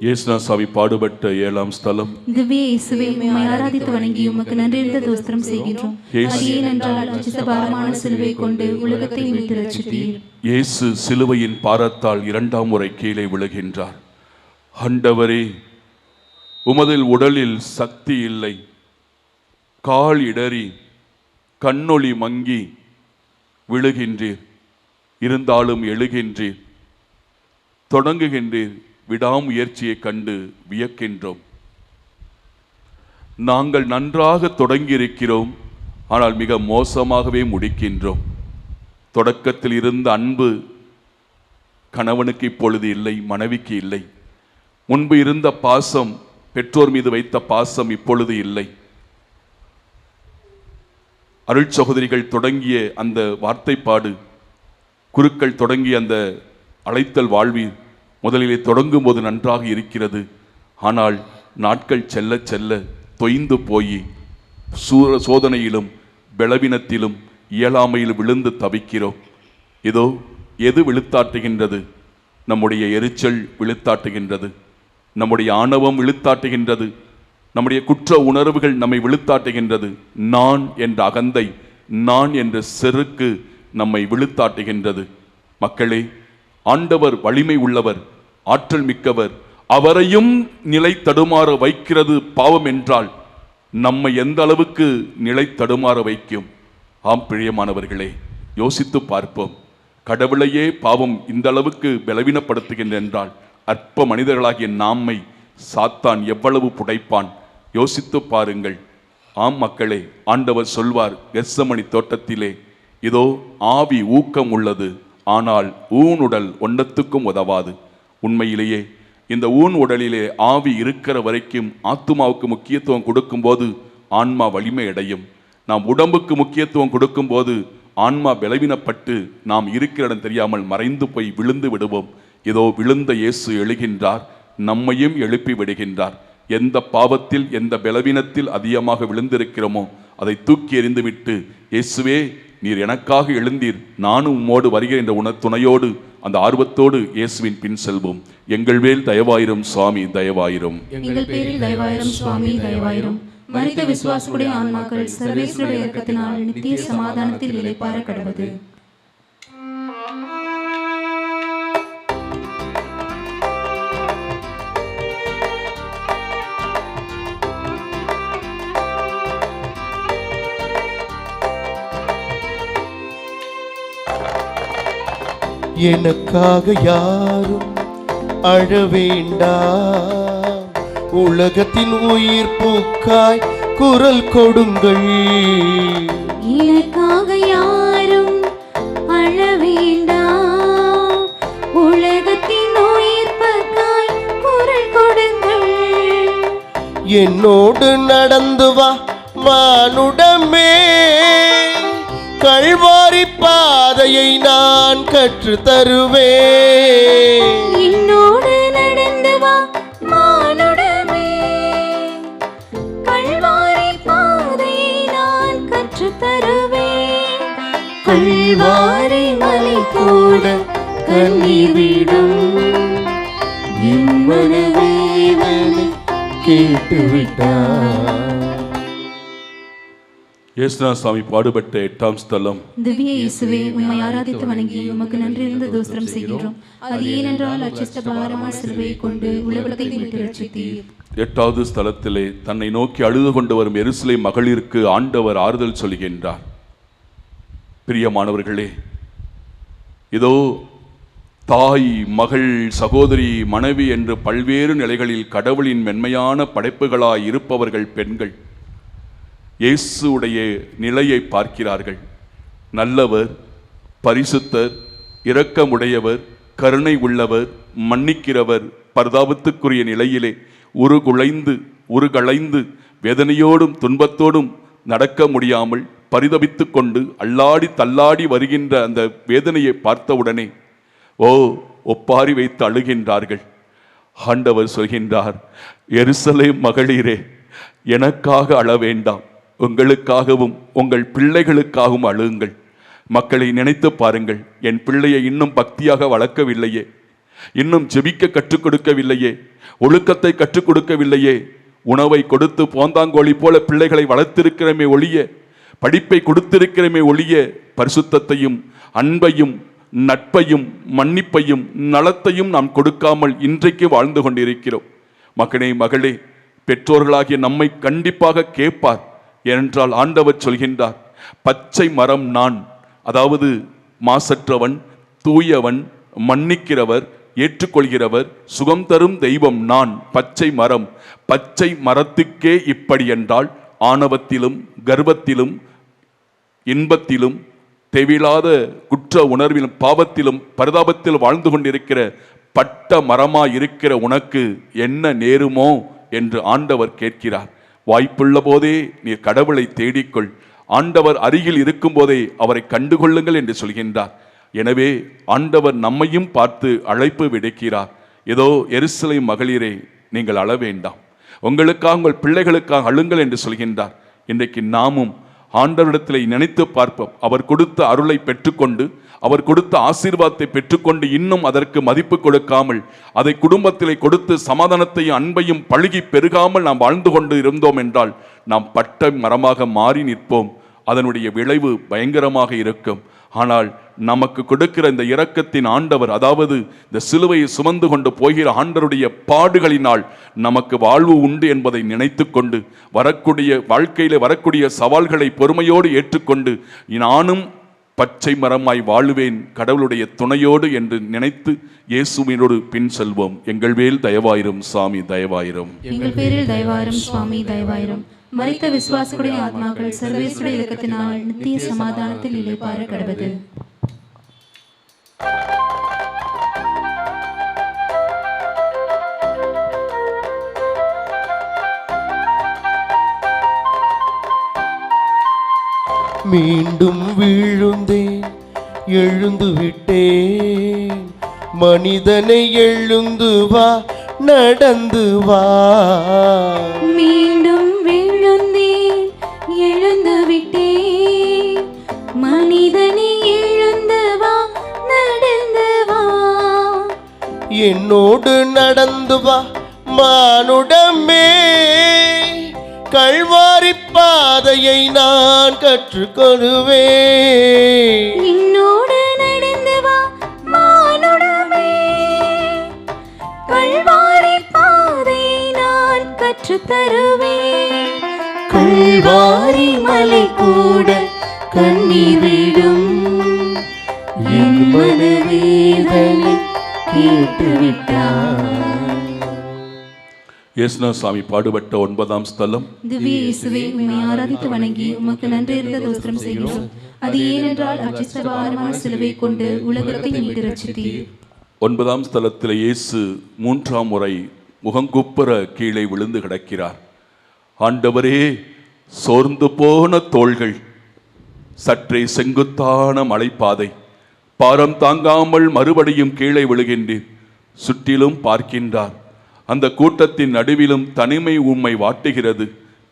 இயேசுநாசாவி பாடுபட்ட 7ஆம் ஸ்தலம். திவ்ய இயேசுவே, உம்மை ஆராதித்து வணங்கி உமக்கு நன்றியிருந்த தோஸ்திரம் செய்கின்றோம். அது ஏனென்றால் அச்சிஷ்ட பாரமான சிலுவை கொண்டு உலகத்தை மீட்டு ரட்சித்தீர். இயேசு சிலுவையின் பாரத்தால் 2ஆம் முறை கீழே விழுகின்றார். ஆண்டவரே, உமதில் உடலில் சக்தி இல்லை, கால் இடறி கண்ணொளி மங்கி விழுகின்றீர், இருந்தாலும் எழுகின்றீர், தொடங்குகின்றீர். விடாமுயற்சியை கண்டு வியக்கின்றோம். நாங்கள் நன்றாக தொடங்கியிருக்கிறோம், ஆனால் மிக மோசமாகவே முடிக்கின்றோம். தொடக்கத்தில் இருந்த அன்பு கணவனுக்கு இப்பொழுது இல்லை, மனைவிக்கு இல்லை. முன்பு இருந்த பாசம், பெற்றோர் மீது வைத்த பாசம் இப்பொழுது இல்லை. அருள் சகோதரிகள் தொடங்கிய அந்த வார்த்தைப்பாடு, குருக்கள் தொடங்கிய அந்த அழைத்தல் வாழ்வி முதலிலே தொடங்கும் போது நன்றாக இருக்கிறது. ஆனால் நாட்கள் செல்ல செல்ல தொய்ந்து போய் சோதனையிலும் பலவீனத்திலும் இயலாமையில் விழுந்து தவிக்கிறோம். இதோ எது விழுத்தாட்டுகின்றது? நம்முடைய எரிச்சல் விழுத்தாட்டுகின்றது, நம்முடைய ஆணவம் விழுத்தாட்டுகின்றது, நம்முடைய குற்ற உணர்வுகள் நம்மை விழுத்தாட்டுகின்றது. நான் என்ற அகந்தை, நான் என்ற செருக்கு நம்மை விழுத்தாட்டுகின்றது. மக்களே, ஆண்டவர் வலிமை உள்ளவர், ஆற்றல் மிக்கவர். அவரையும் நிலை தடுமாற வைக்கிறது பாவம் என்றால் நம்மை எந்த அளவுக்கு நிலை தடுமாற வைக்கும்? ஆம் பிரியமானவர்களே, யோசித்து பார்ப்போம். கடவுளையே பாவம் இந்த அளவுக்கு பலவீனப்படுத்துகின்ற என்றால் அற்ப மனிதர்களாகிய நாம்மை சாத்தான் எவ்வளவு புடைப்பான்? யோசித்து பாருங்கள். ஆம் மக்களே, ஆண்டவர் சொல்வார் கெத்சமனி தோட்டத்திலே, இதோ ஆவி ஊக்கம் உள்ளது, ஆனால் ஊனுடல் ஒன்றத்துக்கும் உதவாது. உண்மையிலேயே இந்த ஊன் உடலிலே ஆவி இருக்கிற வரைக்கும் ஆத்துமாவுக்கு முக்கியத்துவம் கொடுக்கும்போது ஆன்மா வலிமை அடையும். நாம் உடம்புக்கு முக்கியத்துவம் கொடுக்கும்போது ஆன்மா பலவீனப்பட்டு நாம் இருக்கிற இடம் தெரியாமல் மறைந்து போய் விழுந்து விடுவோம். இதோ விழுந்த இயேசு எழுகின்றார், நம்மையும் எழுப்பி விடுகின்றார். எந்த பாவத்தில் எந்த பலவீனத்தில் அதிகமாக விழுந்திருக்கிறோமோ அதை தூக்கி எறிந்துவிட்டு, இயேசுவே நீர் எனக்காக எழுந்தீர், நானும் உம்மோடு வருகிறேன் என்ற துணையோடு அந்த ஆர்வத்தோடு இயேசுவின் பின் செல்வோம். எங்கள் மேல் தயவாயிரும் சுவாமி, தயவாயிரும். எங்கள் பேரில் தயவாயிரும் சுவாமி, தயவாயிரும். மரித்த விசுவாசமுடைய ஆன்மாக்கள் சர்வேஸ்வருடைய இரக்கத்தினால் நித்திய சமாதானத்தில் இளைப்பாற கடவுது. எனக்காக யாரும் அழ வேண்டாம், உலகத்தின் உயிர்ப்புக்காய் குரல் கொடுங்கள். எனக்காக யாரும் அழ வேண்டாம், உலகத்தின் உயிர்ப்புக்காய் குரல் கொடுங்கள். என்னோடு நடந்து வா மானுடமே, கல்வாரி பாதையை நான் கற்று தருவேன். என்னோடு நடந்து வா மானுடமே, கல்வாரி பாதையை நான் கற்று தருவேன். கல்வாரி மலை கூட கண்ணீர் விடும் என் மனவேதனை கேட்டுவிட்டார். இயேசுநாத சுவாமி பாடுபட்ட 8ஆம் ஸ்தலம். திவ்ய இயேசுவே, உம்மை ஆராதித்து வணங்கி உமக்கு நன்றியிருந்த தோஸ்திரம் செய்கின்றோம். அது ஏனென்றால் அச்சிஷ்ட பாரமான சிலுவையை கொண்டு உலகத்தை மீட்டு ரட்சித்தீர். 8வது ஸ்தலத்திலே தன்னை நோக்கி அழுது கொண்டு வரும் எருசலேம் மகளிருக்கு ஆண்டவர் ஆறுதல் சொல்கின்றார். பிரியமானவர்களே, இதோ தாய், மகள், சகோதரி, மனைவி என்று பல்வேறு நிலைகளில் கடவுளின் மென்மையான படைப்புகளாய் இருப்பவர்கள் பெண்கள் இயேசுடைய நிலையை பார்க்கிறார்கள். நல்லவர், பரிசுத்தர், இரக்கமுடையவர், கருணை உள்ளவர், மன்னிக்கிறவர், பரிதாபத்துக்குரிய நிலையிலே உருகளைந்து வேதனையோடும் துன்பத்தோடும் நடக்க முடியாமல் பரிதபித்து கொண்டு அல்லாடி தள்ளாடி வருகின்ற அந்த வேதனையை பார்த்தவுடனே ஒப்பாரி வைத்து அழுகின்றார்கள். ஆண்டவர் சொல்கின்றார், எருசலேம் மகளிரே, எனக்காக அழ வேண்டாம், உங்களுக்காகவும் உங்கள் பிள்ளைகளுக்காகவும் அழுங்கள். மக்களை நினைத்து பாருங்கள், என் பிள்ளையை இன்னும் பக்தியாக வளர்க்கவில்லையே, இன்னும் ஜெபிக்க கற்றுக் கொடுக்கவில்லையே, ஒழுக்கத்தை கற்றுக் கொடுக்கவில்லையே, உணவை கொடுத்து போந்தாங்கோழி போல பிள்ளைகளை வளர்த்திருக்கிறமே ஒழிய, படிப்பை கொடுத்திருக்கிறமே ஒழிய, பரிசுத்தத்தையும் அன்பையும் நட்பையும் மன்னிப்பையும் நலத்தையும் நாம் கொடுக்காமல் இன்றைக்கு வாழ்ந்து கொண்டிருக்கிறோம். மகனே, மகளே, பெற்றோர்களாகிய நம்மை கண்டிப்பாக கேட்பார். ஏனென்றால் ஆண்டவர் சொல்கின்றார், பச்சை மரம் நான், அதாவது மாசற்றவன், தூயவன், மன்னிக்கிறவர், ஏற்றுக்கொள்கிறவர், சுகம் தரும் தெய்வம் நான், பச்சை மரம். பச்சை மரத்துக்கே இப்படி என்றால் ஆணவத்திலும் கர்வத்திலும் இன்பத்திலும் தெவிலாத குற்ற உணர்விலும் பாவத்திலும் பரிதாபத்திலும் வாழ்ந்து கொண்டிருக்கிற பட்ட மரமாய் இருக்கிற உனக்கு என்ன நேருமோ என்று ஆண்டவர் கேட்கிறார். வாய்ப்புள்ள போதே நீர் கடவுளை தேடிக்கொள், ஆண்டவர் அருகில் இருக்கும் போதே அவரை கண்டுகொள்ளுங்கள் என்று சொல்கின்றார். எனவே ஆண்டவர் நம்மையும் பார்த்து அழைப்பு விடுக்கிறார். ஏதோ எருசலேம் மகளிரே, நீங்கள் அழ வேண்டாம், உங்களுக்காக உங்கள் பிள்ளைகளுக்காக அழுங்கள் என்று சொல்கின்றார். இன்றைக்கு நாமும் ஆண்டவரிடத்தில் நினைத்து பார்ப்போம். அவர் கொடுத்த அருளை பெற்றுக்கொண்டு, அவர் கொடுத்த ஆசீர்வாதத்தை பெற்றுக்கொண்டு இன்னும் அதற்கு மதிப்பு கொடுக்காமல், அதை குடும்பத்திலே கொடுத்து சமாதானத்தையும் அன்பையும் பழுகி பெருகாமல் நாம் வாழ்ந்து கொண்டு இருந்தோம் என்றால் நாம் பட்ட மரமாக மாறி நிற்போம். அதனுடைய விளைவு பயங்கரமாக இருக்கும். ஆனால் நமக்கு கொடுக்கிற இந்த இரக்கத்தின் ஆண்டவர், அதாவது இந்த சிலுவையை சுமந்து கொண்டு போகிற ஆண்டவருடைய பாடுகளினால் நமக்கு வாழ்வு உண்டு என்பதை நினைத்து கொண்டு, வரக்கூடிய வாழ்க்கையில வரக்கூடிய சவால்களை பொறுமையோடு ஏற்றுக்கொண்டு, நானும் பச்சை மரமாய் வாழுவேன் கடவுளுடைய துணையோடு என்று நினைத்து இயேசுவினோடு பின் செல்வோம். எங்கள் மேல் தயவாயிரும் சாமி, தயவாயிரும். எங்கள் பேரில் தயவாயிரும் சுவாமி, தயவாயிரும். மரித்த விசுவாசிகளுடைய ஆத்மாக்கள் சர்வேஸ்வர இரக்கத்தினால் நித்திய சமாதானத்தில் இளைப்பாற கடவது. மீண்டும் விழுந்தேன், எழுந்து விட்டேன், மனிதனை எழுந்து வா, நடந்து வா. மீண்டும் விழுந்தேன், எழுந்து விட்டேன், மனிதனை எழுந்து வா, நடந்து வா. என்னோடு நடந்து வா மானுடமே, கல்வாரி பாதையை நான் கற்றுக்கொள்வேன். என்னோடு நடந்து வா மானுடமே, கல்வாரி பாதையை நான் கற்றுத் தருவேன். கல்வாரி மலை கூட கண்ணீர் விடும் என் மனவேதனை கேட்டுவிட்டார். இயேசுநாத சுவாமி பாடுபட்ட 9ஆம் ஸ்தலம். திவ்ய இயேசுவே, உம்மை ஆராதித்து வணங்கி உமக்கு நன்றியிருந்த தோஸ்திரம் செய்கிறோம். அது ஏனென்றால் அச்சிஷ்ட பாரமான சிலுவை கொண்டு உலகத்தை மீட்டு ரட்சித்தீர். 9ஆம் ஸ்தலத்தில் இயேசு 3ஆம் முறை முகங்குப்புற கீழே விழுந்து கிடக்கிறார். ஆண்டவரே, சோர்ந்து போன தோள்கள், சற்றே செங்குத்தான மலைப்பாதை, பாரம் தாங்காமல் மறுபடியும் கீழே விழுகின்றேன். சுற்றிலும் பார்க்கின்றார். அந்த கூட்டத்தின் நடுவிலும் தனிமை உம்மை வாட்டுகிறது.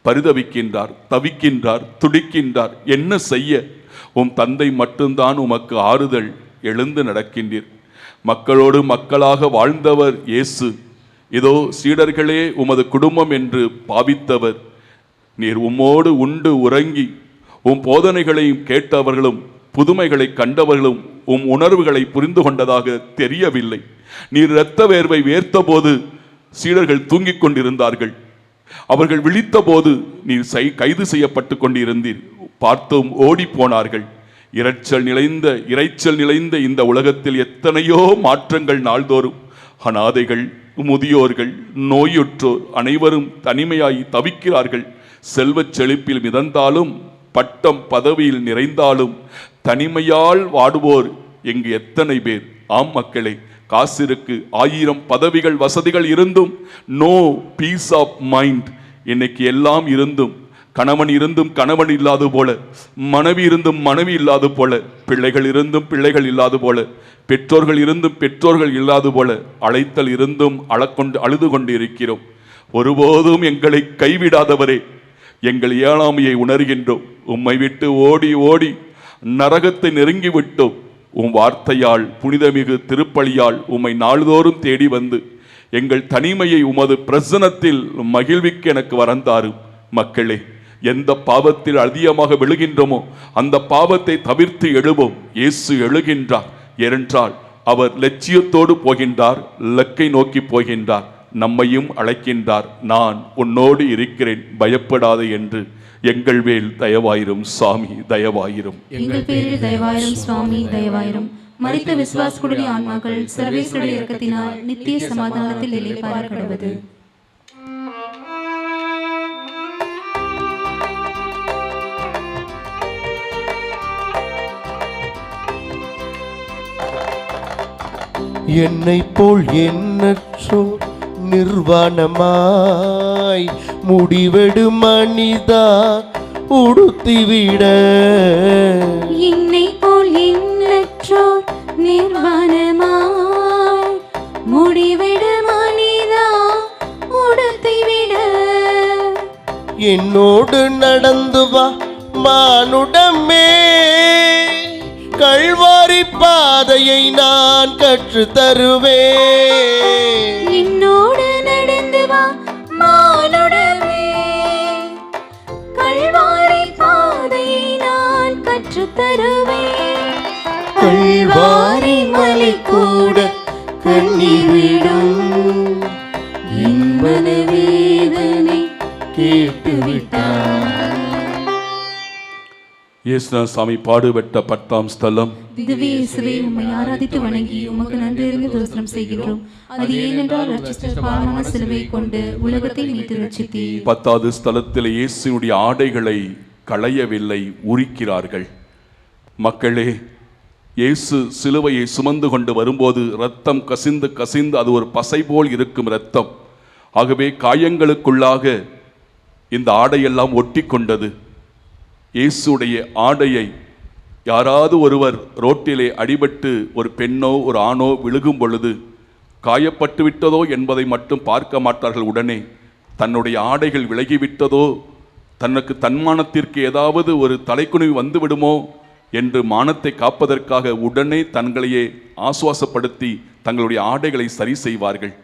பரிதவிக்கின்றார், தவிக்கின்றார், துடிக்கின்றார். என்ன செய்ய? உம் தந்தை மட்டும்தான் உமக்கு ஆறுதல். எழுந்து நடக்கின்றீர். மக்களோடு மக்களாக வாழ்ந்தவர் இயேசு. இதோ சீடர்களே உமது குடும்பம் என்று பாவித்தவர். நீர் உம்மோடு உண்டு உறங்கி உம் போதனைகளையும் கேட்டவர்களும் புதுமைகளை கண்டவர்களும் உம் உணர்வுகளை புரிந்து கொண்டதாக தெரியவில்லை. நீர் இரத்த வேர்வை வேர்த்த போது சீடர்கள் தூங்கிக் கொண்டிருந்தார்கள். அவர்கள் விழித்த போது நீர் கைது செய்யப்பட்டு கொண்டிருந்தீர். பார்த்தோம், ஓடி போனார்கள். இரைச்சல் நிறைந்த இந்த உலகத்தில் எத்தனையோ மாற்றங்கள் நாள்தோறும். அனாதைகள், முதியோர்கள், நோயுற்றோர் அனைவரும் தனிமையாய் தவிக்கிறார்கள். செல்வச் செழிப்பில் மிதந்தாலும் பட்டம் பதவியில் நிறைந்தாலும் தனிமையால் வாடுவோர் எங்கு எத்தனை பேர்? ஆம் மக்களே, காசிற்கு 1000 பதவிகள் வசதிகள் இருந்தும் நோ பீஸ் ஆஃப் மைண்ட். இன்னைக்கு எல்லாம் இருந்தும் கணவன் இருந்தும் கணவன் இல்லாது போல, மனைவி இருந்தும் மனைவி இல்லாது போல, பிள்ளைகள் இருந்தும் பிள்ளைகள் இல்லாது போல, பெற்றோர்கள் இருந்தும் பெற்றோர்கள் இல்லாது போல, அழைத்தல் இருந்தும் அழுது கொண்டு இருக்கிறோம். ஒருபோதும் எங்களை கைவிடாதவரே, எங்கள் இயலாமையை உணர்கின்றோம். உம்மை விட்டு ஓடி ஓடி நரகத்தை நெருங்கி விட்டோம். உம் வார்த்தையால், புனிதமிகு திருப்பலியால் உம்மை நாள்தோறும் தேடி வந்து எங்கள் தனிமையை உமது பிரசனத்தில் மகிழ்விக்க எனக்கு வரந்தாரும். மக்களே, எந்த பாவத்தில் அதிகமாக விழுகின்றோமோ அந்த பாவத்தை தவிர்த்து எழுவோம். இயேசு எழுகின்றார். ஏனென்றால் அவர் லட்சியத்தோடு போகின்றார், லக்கை நோக்கி போகின்றார். நம்மையும் அழைக்கின்றார். நான் உன்னோடு இருக்கிறேன், பயப்படாதே என்று. எங்கள் மேல் தயவாயிரும் சாமி, தயவாயிரும். எங்கள் பேரில் தயவாயிரும் சுவாமி, தயவாயிரும். மரித்த விசுவாசிகளுடைய ஆன்மாக்கள் சர்வேஸ்வருடைய இரக்கத்தினால் நித்திய சமாதானத்தில் இளைப்பாற கடவது. என்னை போல் எண்ணற்றோ நிர்வாணமாய் முடிவெடு மனிதா உடுத்திவிட. என்னை போல் எண்ணற்றோர் நிர்வாணமாய் முடிவெடு மனிதா உடுத்திவிட. என்னோடு நடந்து வா மானுடமே, கல்வாரி பாதையை நான் கற்று தருவேன். என்னோடு நடந்து வா மானுடமே, கல்வாரி பாதையை நான் கற்று தருவேன். கல்வாரி மலை கூட கண்ணீர் விடும், என் மனவேதனை கேட்டுவிட்டார். இயேசுநாதர் பாடுபட்ட 10ஆம் ஸ்தலம். திவ்ய இயேசுவே, உம்மை ஆராதித்து வணங்கி உமக்கு நன்றியிருந்து தோஸ்திரம் செய்கின்றோம். அது ஏனென்றால் ரட்சித்த பாரமான சிலுவையை கொண்டு உலகத்தை மீட்டு ரட்சித்தீர். 10வது ஸ்தலத்தில் இயேசுனுடைய ஆடைகளை களையவில்லை, உரிக்கிறார்கள். மக்களே, இயேசு சிலுவையை சுமந்து கொண்டு வரும்போது இரத்தம் கசிந்து கசிந்து அது ஒரு பசை போல் இருக்கும் இரத்தம். ஆகவே காயங்களுக்குள்ளாக இந்த ஆடையெல்லாம் ஒட்டி கொண்டது. இயேசுடைய ஆடையை யாராவது ஒருவர் ரோட்டிலே அடிபட்டு ஒரு பெண்ணோ ஒரு ஆணோ விழுகும் பொழுது காயப்பட்டு விட்டதோ என்பதை மட்டும் பார்க்க மாட்டார்கள். உடனே தன்னுடைய ஆடைகள் விலகிவிட்டதோ, தனக்கு தன்மானத்திற்கு ஏதாவது ஒரு தலைக்குனிவு வந்து விடுமோ என்று மானத்தை காப்பதற்காக உடனே தங்களையே ஆசுவாசப்படுத்தி தங்களுடைய ஆடைகளை சரி செய்வார்கள்.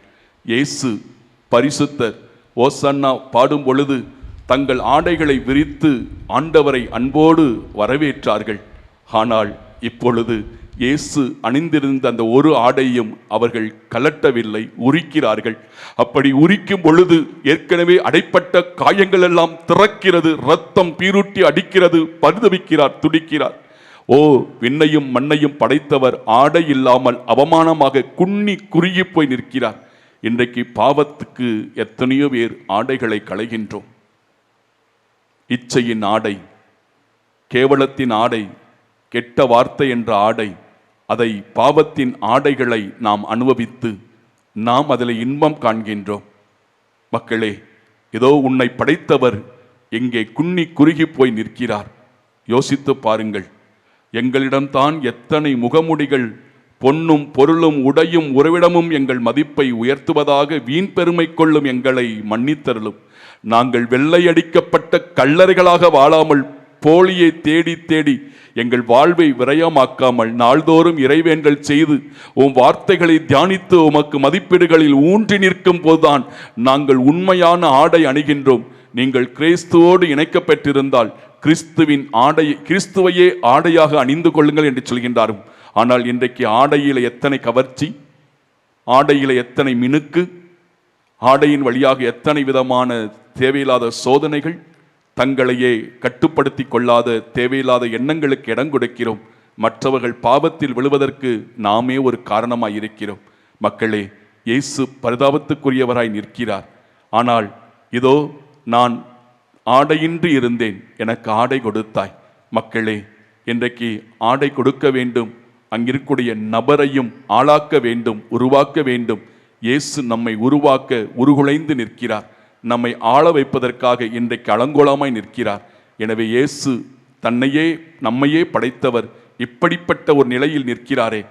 இயேசு பரிசுத்தர் ஓசன்னா பாடும் பொழுது தங்கள் ஆடைகளை விரித்து ஆண்டவரை அன்போடு வரவேற்றார்கள். ஆனால் இப்பொழுது இயேசு அணிந்திருந்த அந்த ஒரு ஆடையும் அவர்கள் கலட்டவில்லை, உரிக்கிறார்கள். அப்படி உரிக்கும் பொழுது ஏற்கனவே அடைப்பட்ட காயங்கள் எல்லாம் திறக்கிறது, இரத்தம் பீருட்டி அடிக்கிறது. பரிதவிக்கிறார், துடிக்கிறார். ஓ, விண்ணையும் மண்ணையும் படைத்தவர் ஆடை இல்லாமல் அவமானமாக குன்னி குறுகி போய் நிற்கிறார். இன்றைக்கு பாவத்துக்கு எத்தனையோ பேர் ஆடைகளை களைகின்றோம். இச்சையின் ஆடை, கேவலத்தின் ஆடை, கெட்ட வார்த்தை என்ற ஆடை, அதை பாவத்தின் ஆடைகளை நாம் அனுபவித்து நாம் அதில் இன்பம் காண்கின்றோம். மக்களே, ஏதோ உன்னை படைத்தவர் எங்கே குன்னி குறுகி போய் நிற்கிறார். யோசித்து பாருங்கள். எங்களிடம்தான் எத்தனை முகமுடிகள், பொன்னும் பொருளும் உடையும் உறவிடமும் எங்கள் மதிப்பை உயர்த்துவதாக வீண் பெருமை கொள்ளும் எங்களை மன்னித்தருளும். நாங்கள் வெள்ளையடிக்கப்பட்ட கல்லறைகளாக வாழாமல் போலியை தேடி தேடி எங்கள் வாழ்வை விரயமாக்காமல் நாள்தோறும் இறைவேண்டல் செய்து உம் வார்த்தைகளை தியானித்து உமக்கு மதிப்பீடுகளில் ஊன்றி நிற்கும் போதுதான் நாங்கள் உண்மையான ஆடை அணிகின்றோம். நீங்கள் கிறிஸ்துவோடு இணைக்கப்பட்டிருந்தால் கிறிஸ்துவையே ஆடையாக அணிந்து கொள்ளுங்கள் என்று சொல்கின்றார். ஆனால் இன்றைக்கு ஆடையில் எத்தனை கவர்ச்சி, ஆடையில் எத்தனை மினுக்கு, ஆடையின் வழியாக எத்தனை விதமான தேவையில்லாத சோதனைகள், தங்களையே கட்டுப்படுத்தி கொள்ளாத தேவையில்லாத எண்ணங்களுக்கு இடம் கொடுக்கிறோம். மற்றவர்கள் பாவத்தில் விழுவதற்கு நாமே ஒரு காரணமாய் இருக்கிறோம். மக்களே, இயேசு பரிதாபத்துக்குரியவராய் நிற்கிறார். ஆனால் இதோ நான் ஆடையின்றி இருந்தேன், எனக்கு ஆடை கொடுத்தாய். மக்களே, இன்றைக்கு ஆடை கொடுக்க வேண்டும், அங்கிருக்கக்கூடிய நபரையும் ஆளாக்க வேண்டும், உருவாக்க வேண்டும். இயேசு நம்மை உருவாக்க உருகுலைந்து நிற்கிறார். நம்மை ஆள வைப்பதற்காக இன்றைக்கு அலங்கோலமாய் நிற்கிறார். எனவே இயேசு நம்மையே படைத்தவர் இப்படிப்பட்ட ஒரு நிலையில் நிற்கிறாரே.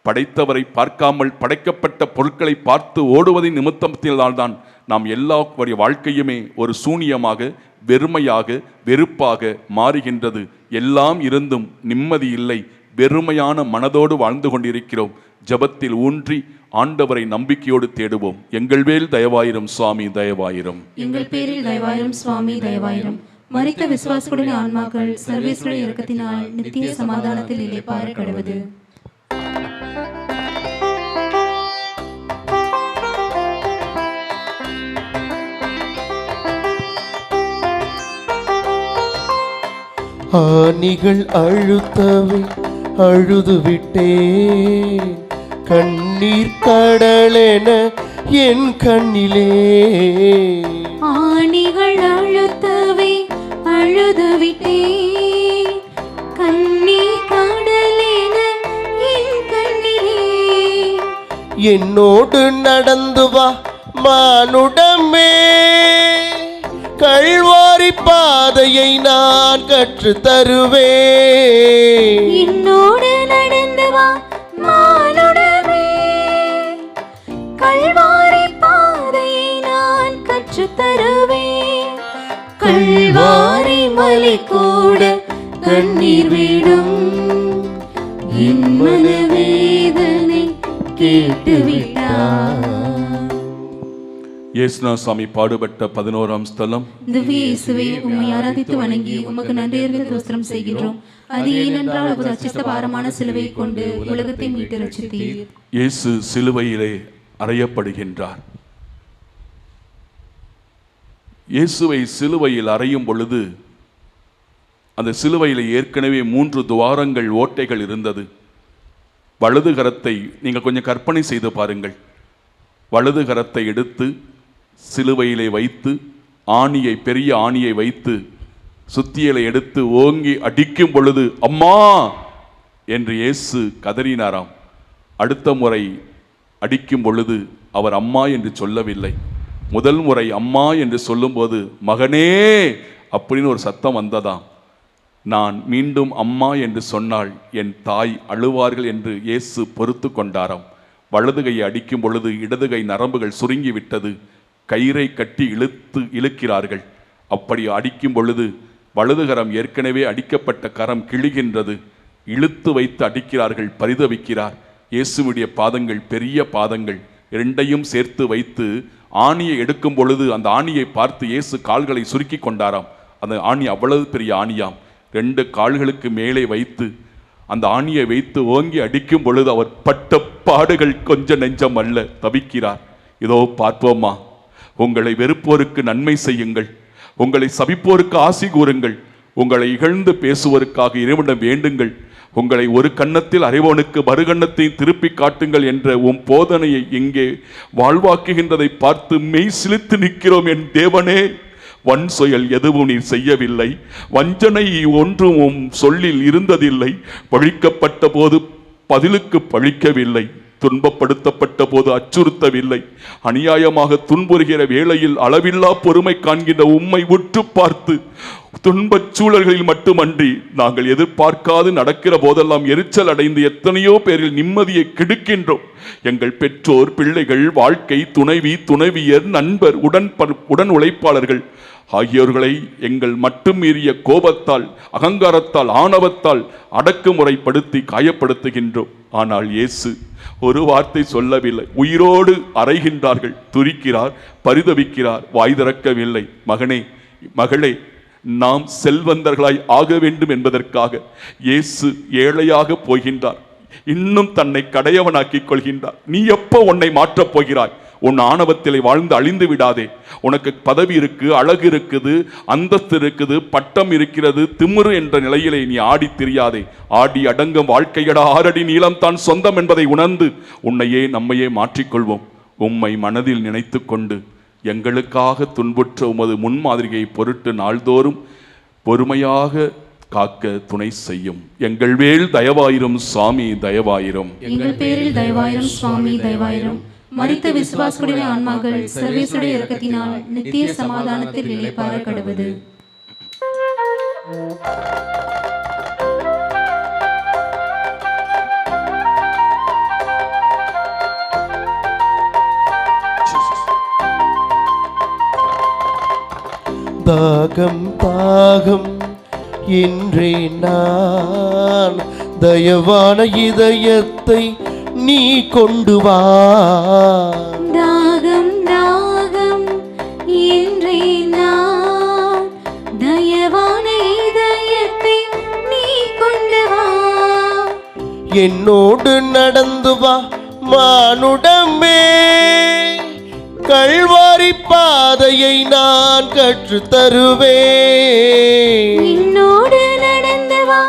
படைத்தவரை பார்க்காமல் படைக்கப்பட்ட பொருட்களை பார்த்து ஓடுவதின் நிமித்தத்தினால்தான் நாம் எல்லா வாழ்க்கையுமே ஒரு சூனியமாக, வெறுமையாக, வெறுப்பாக மாறுகின்றது. எல்லாம் இருந்தும் நிம்மதி இல்லை, வெறுமையான மனதோடு வாழ்ந்து கொண்டிருக்கிறோம். ஜபத்தில் ஊன்றி ஆண்டவரை நம்பிக்கையோடு தேடுவோம். எங்கள் மேல் தயவாயிரும் சுவாமி, தயவாயிரும். எங்கள் பேரில் தயவாயிரும் சுவாமி, தயவாயிரும். மரித்த விசுவாசிகளுடைய ஆன்மாக்கள் சர்வேஸ்வருடைய இரக்கத்தினால் நித்திய சமாதானத்தில் இளைப்பாற கடவது. ஆணிகள் அழுத்தவை அழுது விட்டேன், கண்ணீர் கடலென என் கண்ணிலே. ஆணிகள் அழுத்தவை அழுது விட்டேன், கண்ணீர் கடலென என் கண்ணிலே. என்னோடு நடந்து வா மானுடமே, கல்வாரி பாதையை நான் கற்று தருவேன். என்னோடு நடந்து வா மானுடமே, கல்வாரி பாதையை நான் கற்று தருவேன். கல்வாரி மலை கூட கண்ணீர் விடும், என் மனவேதனை கேட்டுவிட்டார். இயேசுநாசாமி பாடுபட்ட 11ஆம் ஸ்தலம். திவ்ய இயேசுவே, உம்மை ஆராதித்து வணங்கி உமக்கு நன்றியறிந்த தோஸ்திரம் செய்கின்றோம். அது ஏனென்றால் அவர் அச்சிஷ்ட பாரமான சிலுவையை கொண்டு உலகத்தை மீட்டு ரட்சித்தீர். இயேசு சிலுவையிலே அறையப்படுகின்றார். இயேசுவை சிலுவையில் அறையும் பொழுது அந்த சிலுவையில் ஏற்கனவே 3 துவாரங்கள், ஓட்டைகள் இருந்தது. வலது கரத்தை நீங்கள் கொஞ்சம் கற்பனை செய்து பாருங்கள். வலது கரத்தை எடுத்து சிலுவையிலே வைத்து ஆணியை, பெரிய ஆணியை வைத்து சுத்தியலை எடுத்து ஓங்கி அடிக்கும் பொழுது அம்மா என்று இயேசு கதறினாராம். அடுத்த முறை அடிக்கும் பொழுது அவர் அம்மா என்று சொல்லவில்லை. முதல் முறை அம்மா என்று சொல்லும்போது மகனே அப்படின்னு ஒரு சத்தம் வந்ததாம். நான் மீண்டும் அம்மா என்று சொன்னால் என் தாய் அழுவார்கள் என்று இயேசு பொறுத்து கொண்டாராம். வலது கையை அடிக்கும் பொழுது இடது கை நரம்புகள் சுருங்கி விட்டது. கயிறை கட்டி இழுக்கிறார்கள். அப்படி அடிக்கும் பொழுது வலது கரம், ஏற்கனவே அடிக்கப்பட்ட கரம் கிழிகின்றது. இழுத்து வைத்து அடிக்கிறார்கள். பரிதவிக்கிறார். இயேசுவுடைய பாதங்கள் பெரிய பாதங்கள், இரண்டையும் சேர்த்து வைத்து ஆணியை எடுக்கும் பொழுது அந்த ஆணியை பார்த்து இயேசு கால்களை சுருக்கி கொண்டாராம். அந்த ஆணி அவ்வளவு பெரிய ஆணியாம். 2 கால்களுக்கு மேலே வைத்து அந்த ஆணியை வைத்து ஓங்கி அடிக்கும் பொழுது அவர் பட்ட பாடுகள் கொஞ்ச நெஞ்சம் அல்ல. தவிக்கிறார். இதோ பார்ப்போமா, உங்களை வெறுப்போருக்கு நன்மை செய்யுங்கள், உங்களை சபிப்போருக்கு ஆசி கூறுங்கள், உங்களை இகழ்ந்து பேசுவோருக்காக இறைவனிடம் வேண்டுங்கள், உங்களை ஒரு கன்னத்தில் அறைவோனுக்கு மறுகன்னத்தையும் திருப்பி காட்டுங்கள் என்ற உம் போதனையை இங்கே வாழ்வாக்குகின்றதை பார்த்து மெய் சிலித்து நிற்கிறோம். என் தேவனே, வன் செயல் எதுவும் நீர் செய்யவில்லை, வஞ்சனை ஒன்றும் உம் சொல்லில் இருந்ததில்லை, பழிக்கப்பட்ட போது பதிலுக்கு பழிக்கவில்லை. துன்பப்படுத்தப்பட்ட போது அச்சுறுத்தவில்லை. அநியாயமாக துன்புறுகிற வேளையில் அளவில்லா பொறுமை காண்கின்ற உம்மை உற்று பார்த்து துன்பச் சூழல்களில் மட்டுமன்றி நாங்கள் எதிர்பார்க்காது நடக்கிற போதெல்லாம் எரிச்சல் அடைந்து எத்தனையோ பேரில் நிம்மதியை கெடுக்கின்றோம். எங்கள் பெற்றோர், பிள்ளைகள், வாழ்க்கை துணைவி, துணைவியர், நண்பர், உடன் உழைப்பாளர்கள் ஆகியோர்களை எங்கள் மட்டும் மீறிய கோபத்தால், அகங்காரத்தால், ஆணவத்தால் அடக்குமுறைப்படுத்தி காயப்படுத்துகின்றோம். ஆனால் இயேசு ஒரு வார்த்தை சொல்லவில்லை. உயிரோடு அறைகின்றார்கள். துரிக்கிறார், பரிதவிக்கிறார், வாய் திறக்கவில்லை. மகனே, மகளே, நாம் செல்வந்தர்களாய் ஆக வேண்டும் என்பதற்காக இயேசு ஏழையாக போகின்றார். இன்னும் தன்னை கடையவனாக்கிக் கொள்கின்றார். நீ எப்போ உன்னை மாற்றப் போகிறாய்? உன் ஆணவத்திலே வாழ்ந்து அழிந்து விடாதே. உனக்கு பதவி இருக்கு, அழகு இருக்குது, அந்தஸ்து இருக்குது, பட்டம் இருக்கிறது, திமிரு என்ற நிலையிலே நீ ஆடி திரியாதே. ஆடி அடங்கும் வாழ்க்கையடா 6 அடி நீளம் தான் சொந்தம் என்பதை உணர்ந்து உன்னையே நம்மையே மாற்றிக்கொள்வோம். உம்மை மனதில் நினைத்து கொண்டு எங்களுக்காக துன்புற்ற உமது முன்மாதிரியை பொருட்டு நாள்தோறும் பொறுமையாக காக்க துணை செய்யும். எங்கள் மேல் தயவாயிரும் சுவாமி, தயவாயிரும். எங்கள் பேரில் தயவாயிரும் சுவாமி, தயவாயிரும். மரித்த விசுவாசிகளுடைய ஆன்மாக்கள் சர்வேசுடைய இரக்கத்தினால் நித்திய சமாதானத்தில் இளைப்பாற கடவுது. தாகம் தாகம் என்றே நான், தயவான இதயத்தை நீ கொண்டு வா. தாகம் தாகம் என்றே நான், தயவான இதயத்தை நீ கொண்டு வா. என்னோடு நடந்து வா மானுடமே, கல்வாரி பாதையை நான் கற்றுத் தருவேன். என்னோடு நடந்து வா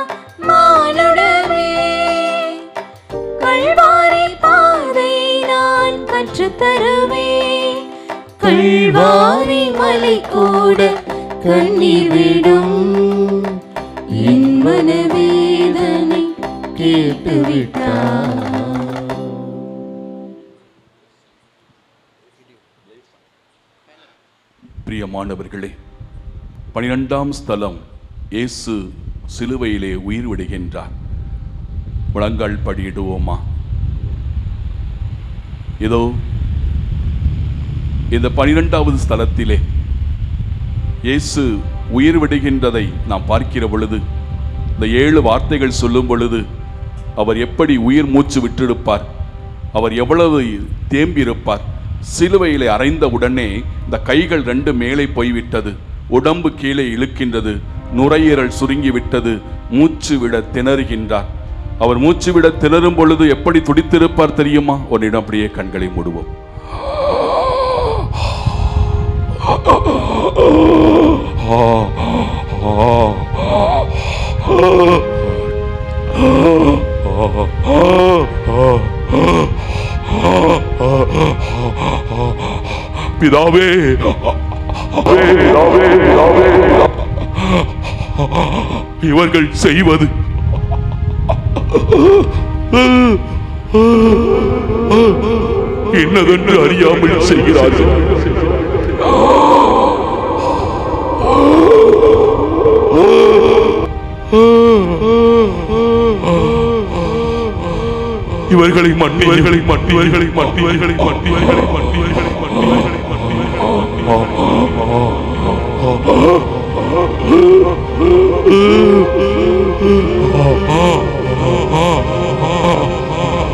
மானுடமே, கல்வாரி பாதையை நான் கற்றுத் தருவேன். கல்வாரி மலை கூட கண்ணீர் விடும், என் மனவேதனை கேட்டுவிட்டார். பிரியமானவர்களே, 12ஆம் ஸ்தலம் இயேசு சிலுவையிலே உயிர் விடுகின்றார். முழங்கால் படியிடுவோமா? இதோ இந்த 12வது ஸ்தலத்திலே இயேசு உயிர் விடுகின்றதை நாம் பார்க்கிற பொழுது, இந்த 7 வார்த்தைகள் சொல்லும் பொழுது அவர் எப்படி உயிர் மூச்சு விட்டிருப்பார், அவர் எவ்வளவு தேம்பியிருப்பார். சிலுவையிலே அறைந்த உடனே இந்த கைகள் 2 மேலே போய்விட்டது, உடம்பு கீழே இழுக்கின்றது, நுரையீரல் சுருங்கி விட்டது, மூச்சு விட திணறுகின்றார். அவர் மூச்சு விட திணறும் பொழுது எப்படி துடித்திருப்பார் தெரியுமா? ஒரு இடம் அப்படியே கண்களை மூடுவோம். பிதாவே, இவர்கள் செய்வது என்னதென்று அறியாமல் செய்கிறார்கள். இவர்களை மன்னிவர்களை மன்னிவர்களை மன்னிவர்களை மன்னிவர்களை மன்னிவர்களை மன்னிவர்களை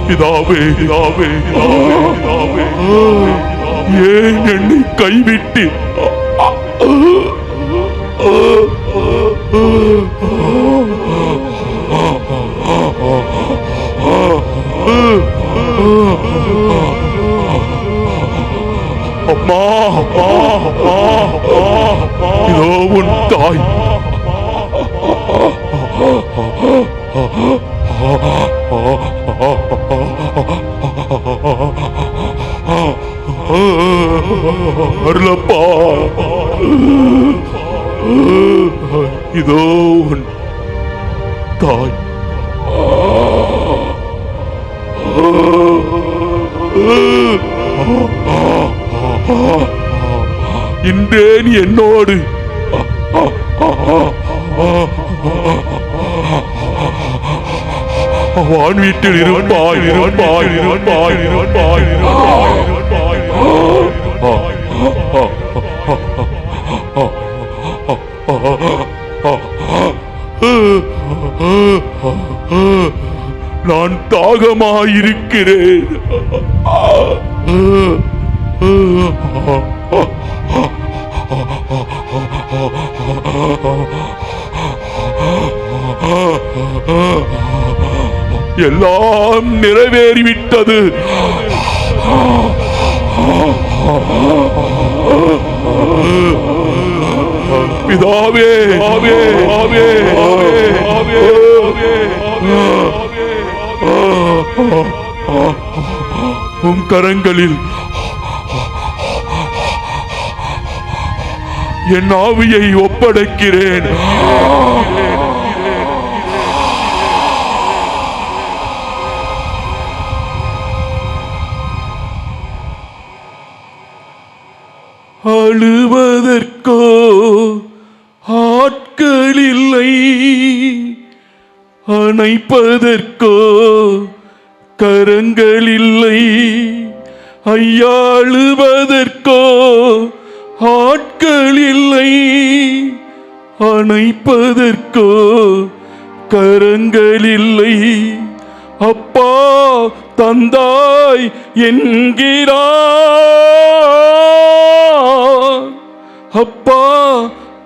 பிதாவே, பிதாவே, பிதாவே, ஏன் என்னை கைவிட்டு அம்மா, இதோ உன் தாய். அருளப்பா, இதோ உன் தாய். இன்றே நீ என்னோடு வான் வீட்டில் இருப்பாய். நான் தாகமாயிருக்கிறேன். எல்லாம் நிறைவேறிவிட்டது. பிதாவே, உம் கரங்களில் என் ஆவியை ஒப்படைக்கிறேன். அழுவதற்கோ ஆட்கள் இல்லை, அணைப்பதற்கோ கரங்கள் இல்லை. ஐயா, அழுவதற்கோ ஆட்கள் இல்லை, அணைப்பதற்கோ கரங்கள் இல்லை. அப்பா தந்தாய் என்கிறார், அப்பா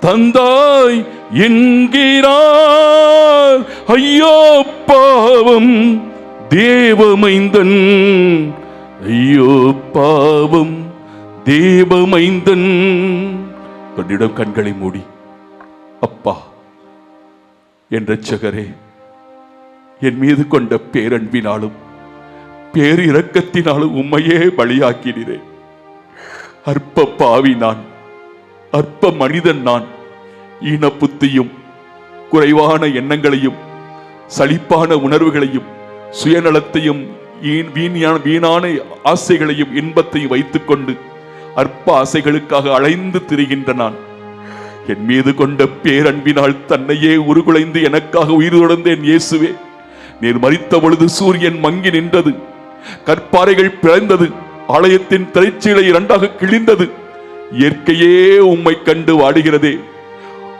தந்தாய் என்கிறார். ஐயோ பாவம் தேவமைந்தன், ஐயோ பாவம் தேவமைந்தன். தன்னிடம் கண்களை மூடி, அப்பா என் இரட்சகரே, என் மீது கொண்ட பேரன்பினாலும் பேரிரக்கத்தினாலும் உம்மையே பலியாக்கினேன். அற்ப பாவி நான், அற்ப மனிதன் நான். ஈன புத்தியும் குறைவான எண்ணங்களையும் சலிப்பான உணர்வுகளையும் சுயநலத்தையும் வீணான ஆசைகளையும் இன்பத்தையும் வைத்துக் கொண்டு அற்ப ஆசைகளுக்காக அலைந்து திரிகின்ற நான், என் மீது கொண்ட பேரன்பினால் தன்னையே உருகுலைந்து எனக்காக உயிர் தொடர்ந்தேன். இயேசுவே, நீர் மரித்த பொழுது சூரியன் மங்கி நின்றது, கற்பாறைகள் பிளந்தது, ஆலயத்தின் திரைச்சீலை இரண்டாக கிழிந்தது. இயற்கையே உம்மை கண்டு வாடுகிறதே.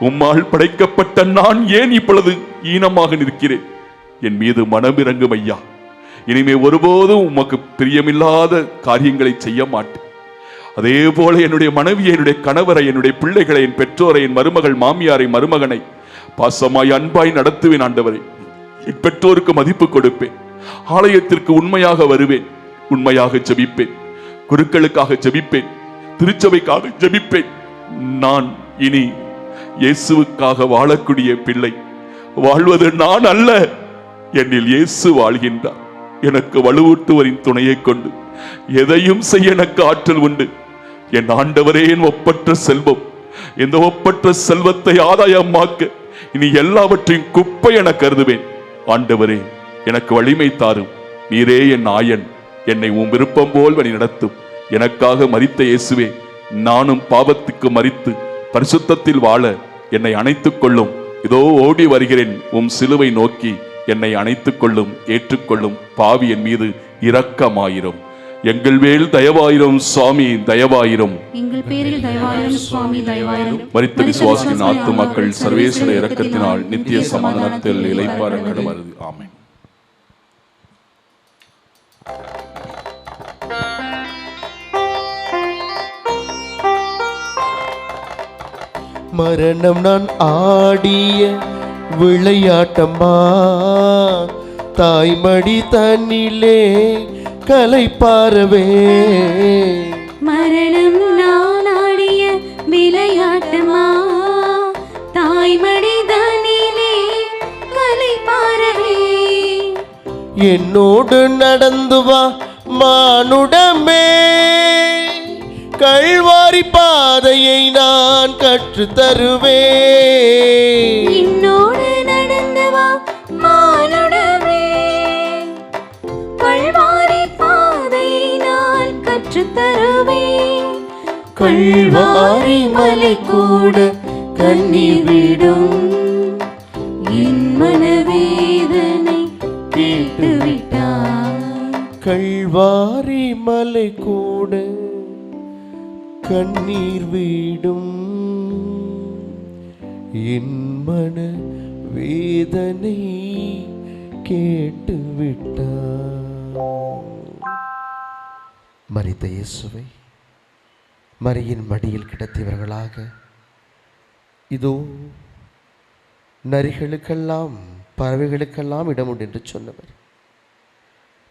உம்மால் படைக்கப்பட்ட நான் ஏன் இப்பொழுது ஈனமாக நிற்கிறேன்? என் மீது மனமிறங்கும் ஐயா. இனிமே ஒருபோதும் உமக்கு பிரியமில்லாத காரியங்களை செய்ய மாட்டேன். அதே போல என்னுடைய மனைவியை, என்னுடைய கணவரை, என்னுடைய பிள்ளைகளை, என் பெற்றோரை, என் மருமகள் மாமியாரை, மருமகனை பாசமாய் அன்பாய் நடத்துவேன். ஆண்டவரை, என் பெற்றோருக்கு மதிப்பு கொடுப்பேன். ஆலயத்திற்கு உண்மையாக வருவேன், உண்மையாக ஜெபிப்பேன், குருக்களுக்காக ஜெபிப்பேன், திருச்சபைக்காக ஜெபிப்பேன். நான் இனி இயேசுவுக்காக வாழக்கூடிய பிள்ளை. வாழ்வது நான் அல்ல, என்னில் இயேசு வாழ்கின்றார். எனக்கு வலுவூட்டுவரின் துணையை கொண்டு எதையும் செய்ய எனக்கு ஆற்றல் உண்டு. என் ஆண்டவரே, என் ஒப்பற்ற செல்வம், இந்த ஒப்பற்ற செல்வத்தை ஆதாயமாக்க இனி எல்லாவற்றையும் குப்பை என கருதுவேன். ஆண்டவரே, எனக்கு வலிமை தாரும். நீரே என் ஆயன், என்னை உன் விருப்பம் போல் வழி நடத்தும். எனக்காக மரித்த இயேசுவே, நானும் பாவத்துக்கு மரித்து பரிசுத்தத்தில் வாழ என்னை அணைத்துக் கொள்ளும். இதோ ஓடி வருகிறேன் உம் சிலுவை நோக்கி. என்னை அணைத்துக் கொள்ளும், ஏற்றுக்கொள்ளும். பாவி என் மீது இரக்கமாயிரும். எங்கள் மேல் தயவாயிரும் சுவாமி, தயவாயிரும். எங்கள் பேரில் தயவாயிரும் சுவாமி, தயவாயிரும். மரித்த விசுவாசியின் ஆத்துமாக்கள் சர்வேஸ்வர இரக்கத்தினால் நித்திய சமாதானத்தில் இளைப்பாற கடவுளது. ஆமென். மரணம் நான் ஆடிய விளையாட்டம்மா, தாய்மடி தன்னிலே கலைப்பாரவே. மரணம் நான் ஆடிய விளையாட்டமா, தாய்மடி தன்னிலே கலைப்பாரவே. என்னோடு நடந்து வா மானுடமே, கல்வாரி பாதையை நான் கற்று தருவேன். என்னோடு நடந்து வா மானுடமே, கல்வாரி பாதையை நான் தருவேன். கல்வாரி மலை கூட கண்ணீர் விடும். என் மனவேதனை கேட்டுவிட்டார். கல்வாரி மலை கூட கண்ணீர் விடும். என் மன வேதனை கேட்டு விட்டார். மரித்த இயேசுவை மரியின் மடியில் கிடத்தியவர்களாக இதோ நரிகளுக்கெல்லாம் பறவைகளுக்கெல்லாம் இடம் உண்டு என்று சொன்னவர்,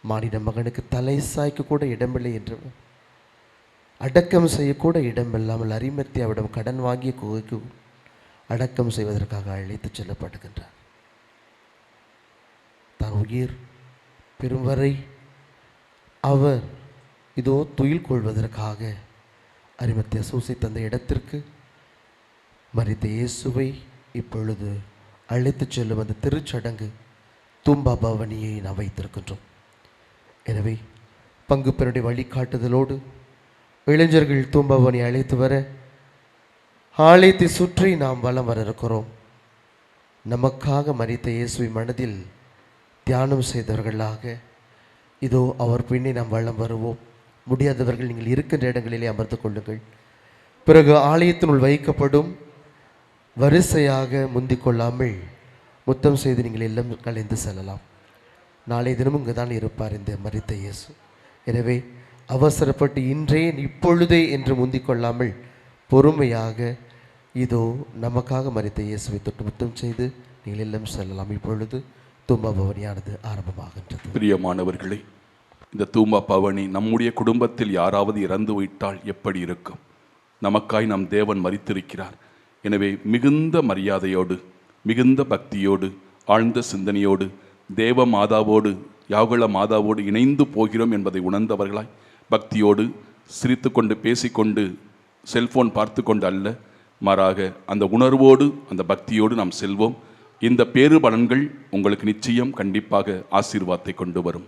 மானிட மகனுக்கு தலை சாய்க்க கூட இடமில்லை என்றவர், அடக்கம் செய்யக்கூட இடமில்லாமல் அரிமத்தியாவிடம் கடன் வாங்கிய குகைக்கு அடக்கம் செய்வதற்காக அழைத்து செல்லப்படுகின்றார். தான் உயிர் பெறும் வரை அவர் இதோ துயில் கொள்வதற்காக அரிமத்தியா சூசை தந்த இடத்திற்கு மரித்த இயேசுவை இப்பொழுது அழைத்து செல்லும் அந்த திருச்சடங்கு தூம்பா பவனியை நாம் வைத்திருக்கின்றோம். எனவே பங்கு பெருடைய வழிகாட்டுதலோடு இளைஞர்கள் தூம்பா பவனியை அழைத்து வர ஆலயத்தை சுற்றி நாம் வலம் வர இருக்கிறோம். நமக்காக மரித்த இயேசுவை மனதில் தியானம் செய்தவர்களாக இதோ அவர் பின்னே நாம் வலம் வருவோம். முடியாதவர்கள் நீங்கள் இருக்கின்ற இடங்களிலே அமர்ந்து கொள்ளுங்கள். பிறகு ஆலயத்தினுள் வைக்கப்படும் வரிசையாக முந்திக் கொள்ளாமல் முத்தம் செய்து நீங்கள் எல்லாம் கலைந்து செல்லலாம். நாளை தினமும் இங்கே தான் இருப்பார் இந்த மரித்த இயேசு. எனவே அவசரப்பட்டு இன்றே இப்பொழுதே என்று முந்திக் கொள்ளாமல் பொறுமையாக இதோ நமக்காக மரித்த இயேசுவை தொட்டு முத்தம் செய்து நீங்கள் எல்லாம் செல்லலாம். இப்பொழுது தூம்பா பவனியானது ஆரம்பமாகின்றது. பிரியமானவர்களே, இந்த தூம்பா பவனி நம்முடைய குடும்பத்தில் யாராவது இறந்து விட்டால் எப்படி இருக்கும்? நமக்காய் நம் தேவன் மரித்திருக்கிறார். எனவே மிகுந்த மரியாதையோடு, மிகுந்த பக்தியோடு, ஆழ்ந்த சிந்தனையோடு தேவ மாதாவோடு, யாகுல மாதாவோடு இணைந்து போகிறோம் என்பதை உணர்ந்தவர்களாய் பக்தியோடு சிரித்து கொண்டு பேசிக்கொண்டு செல்போன் பார்த்து கொண்டு அல்ல, மாறாக அந்த உணர்வோடு அந்த பக்தியோடு நாம் செல்வோம். இந்த பேறு பலன்கள் உங்களுக்கு நிச்சயம் கண்டிப்பாக ஆசீர்வாதத்தை கொண்டு வரும்.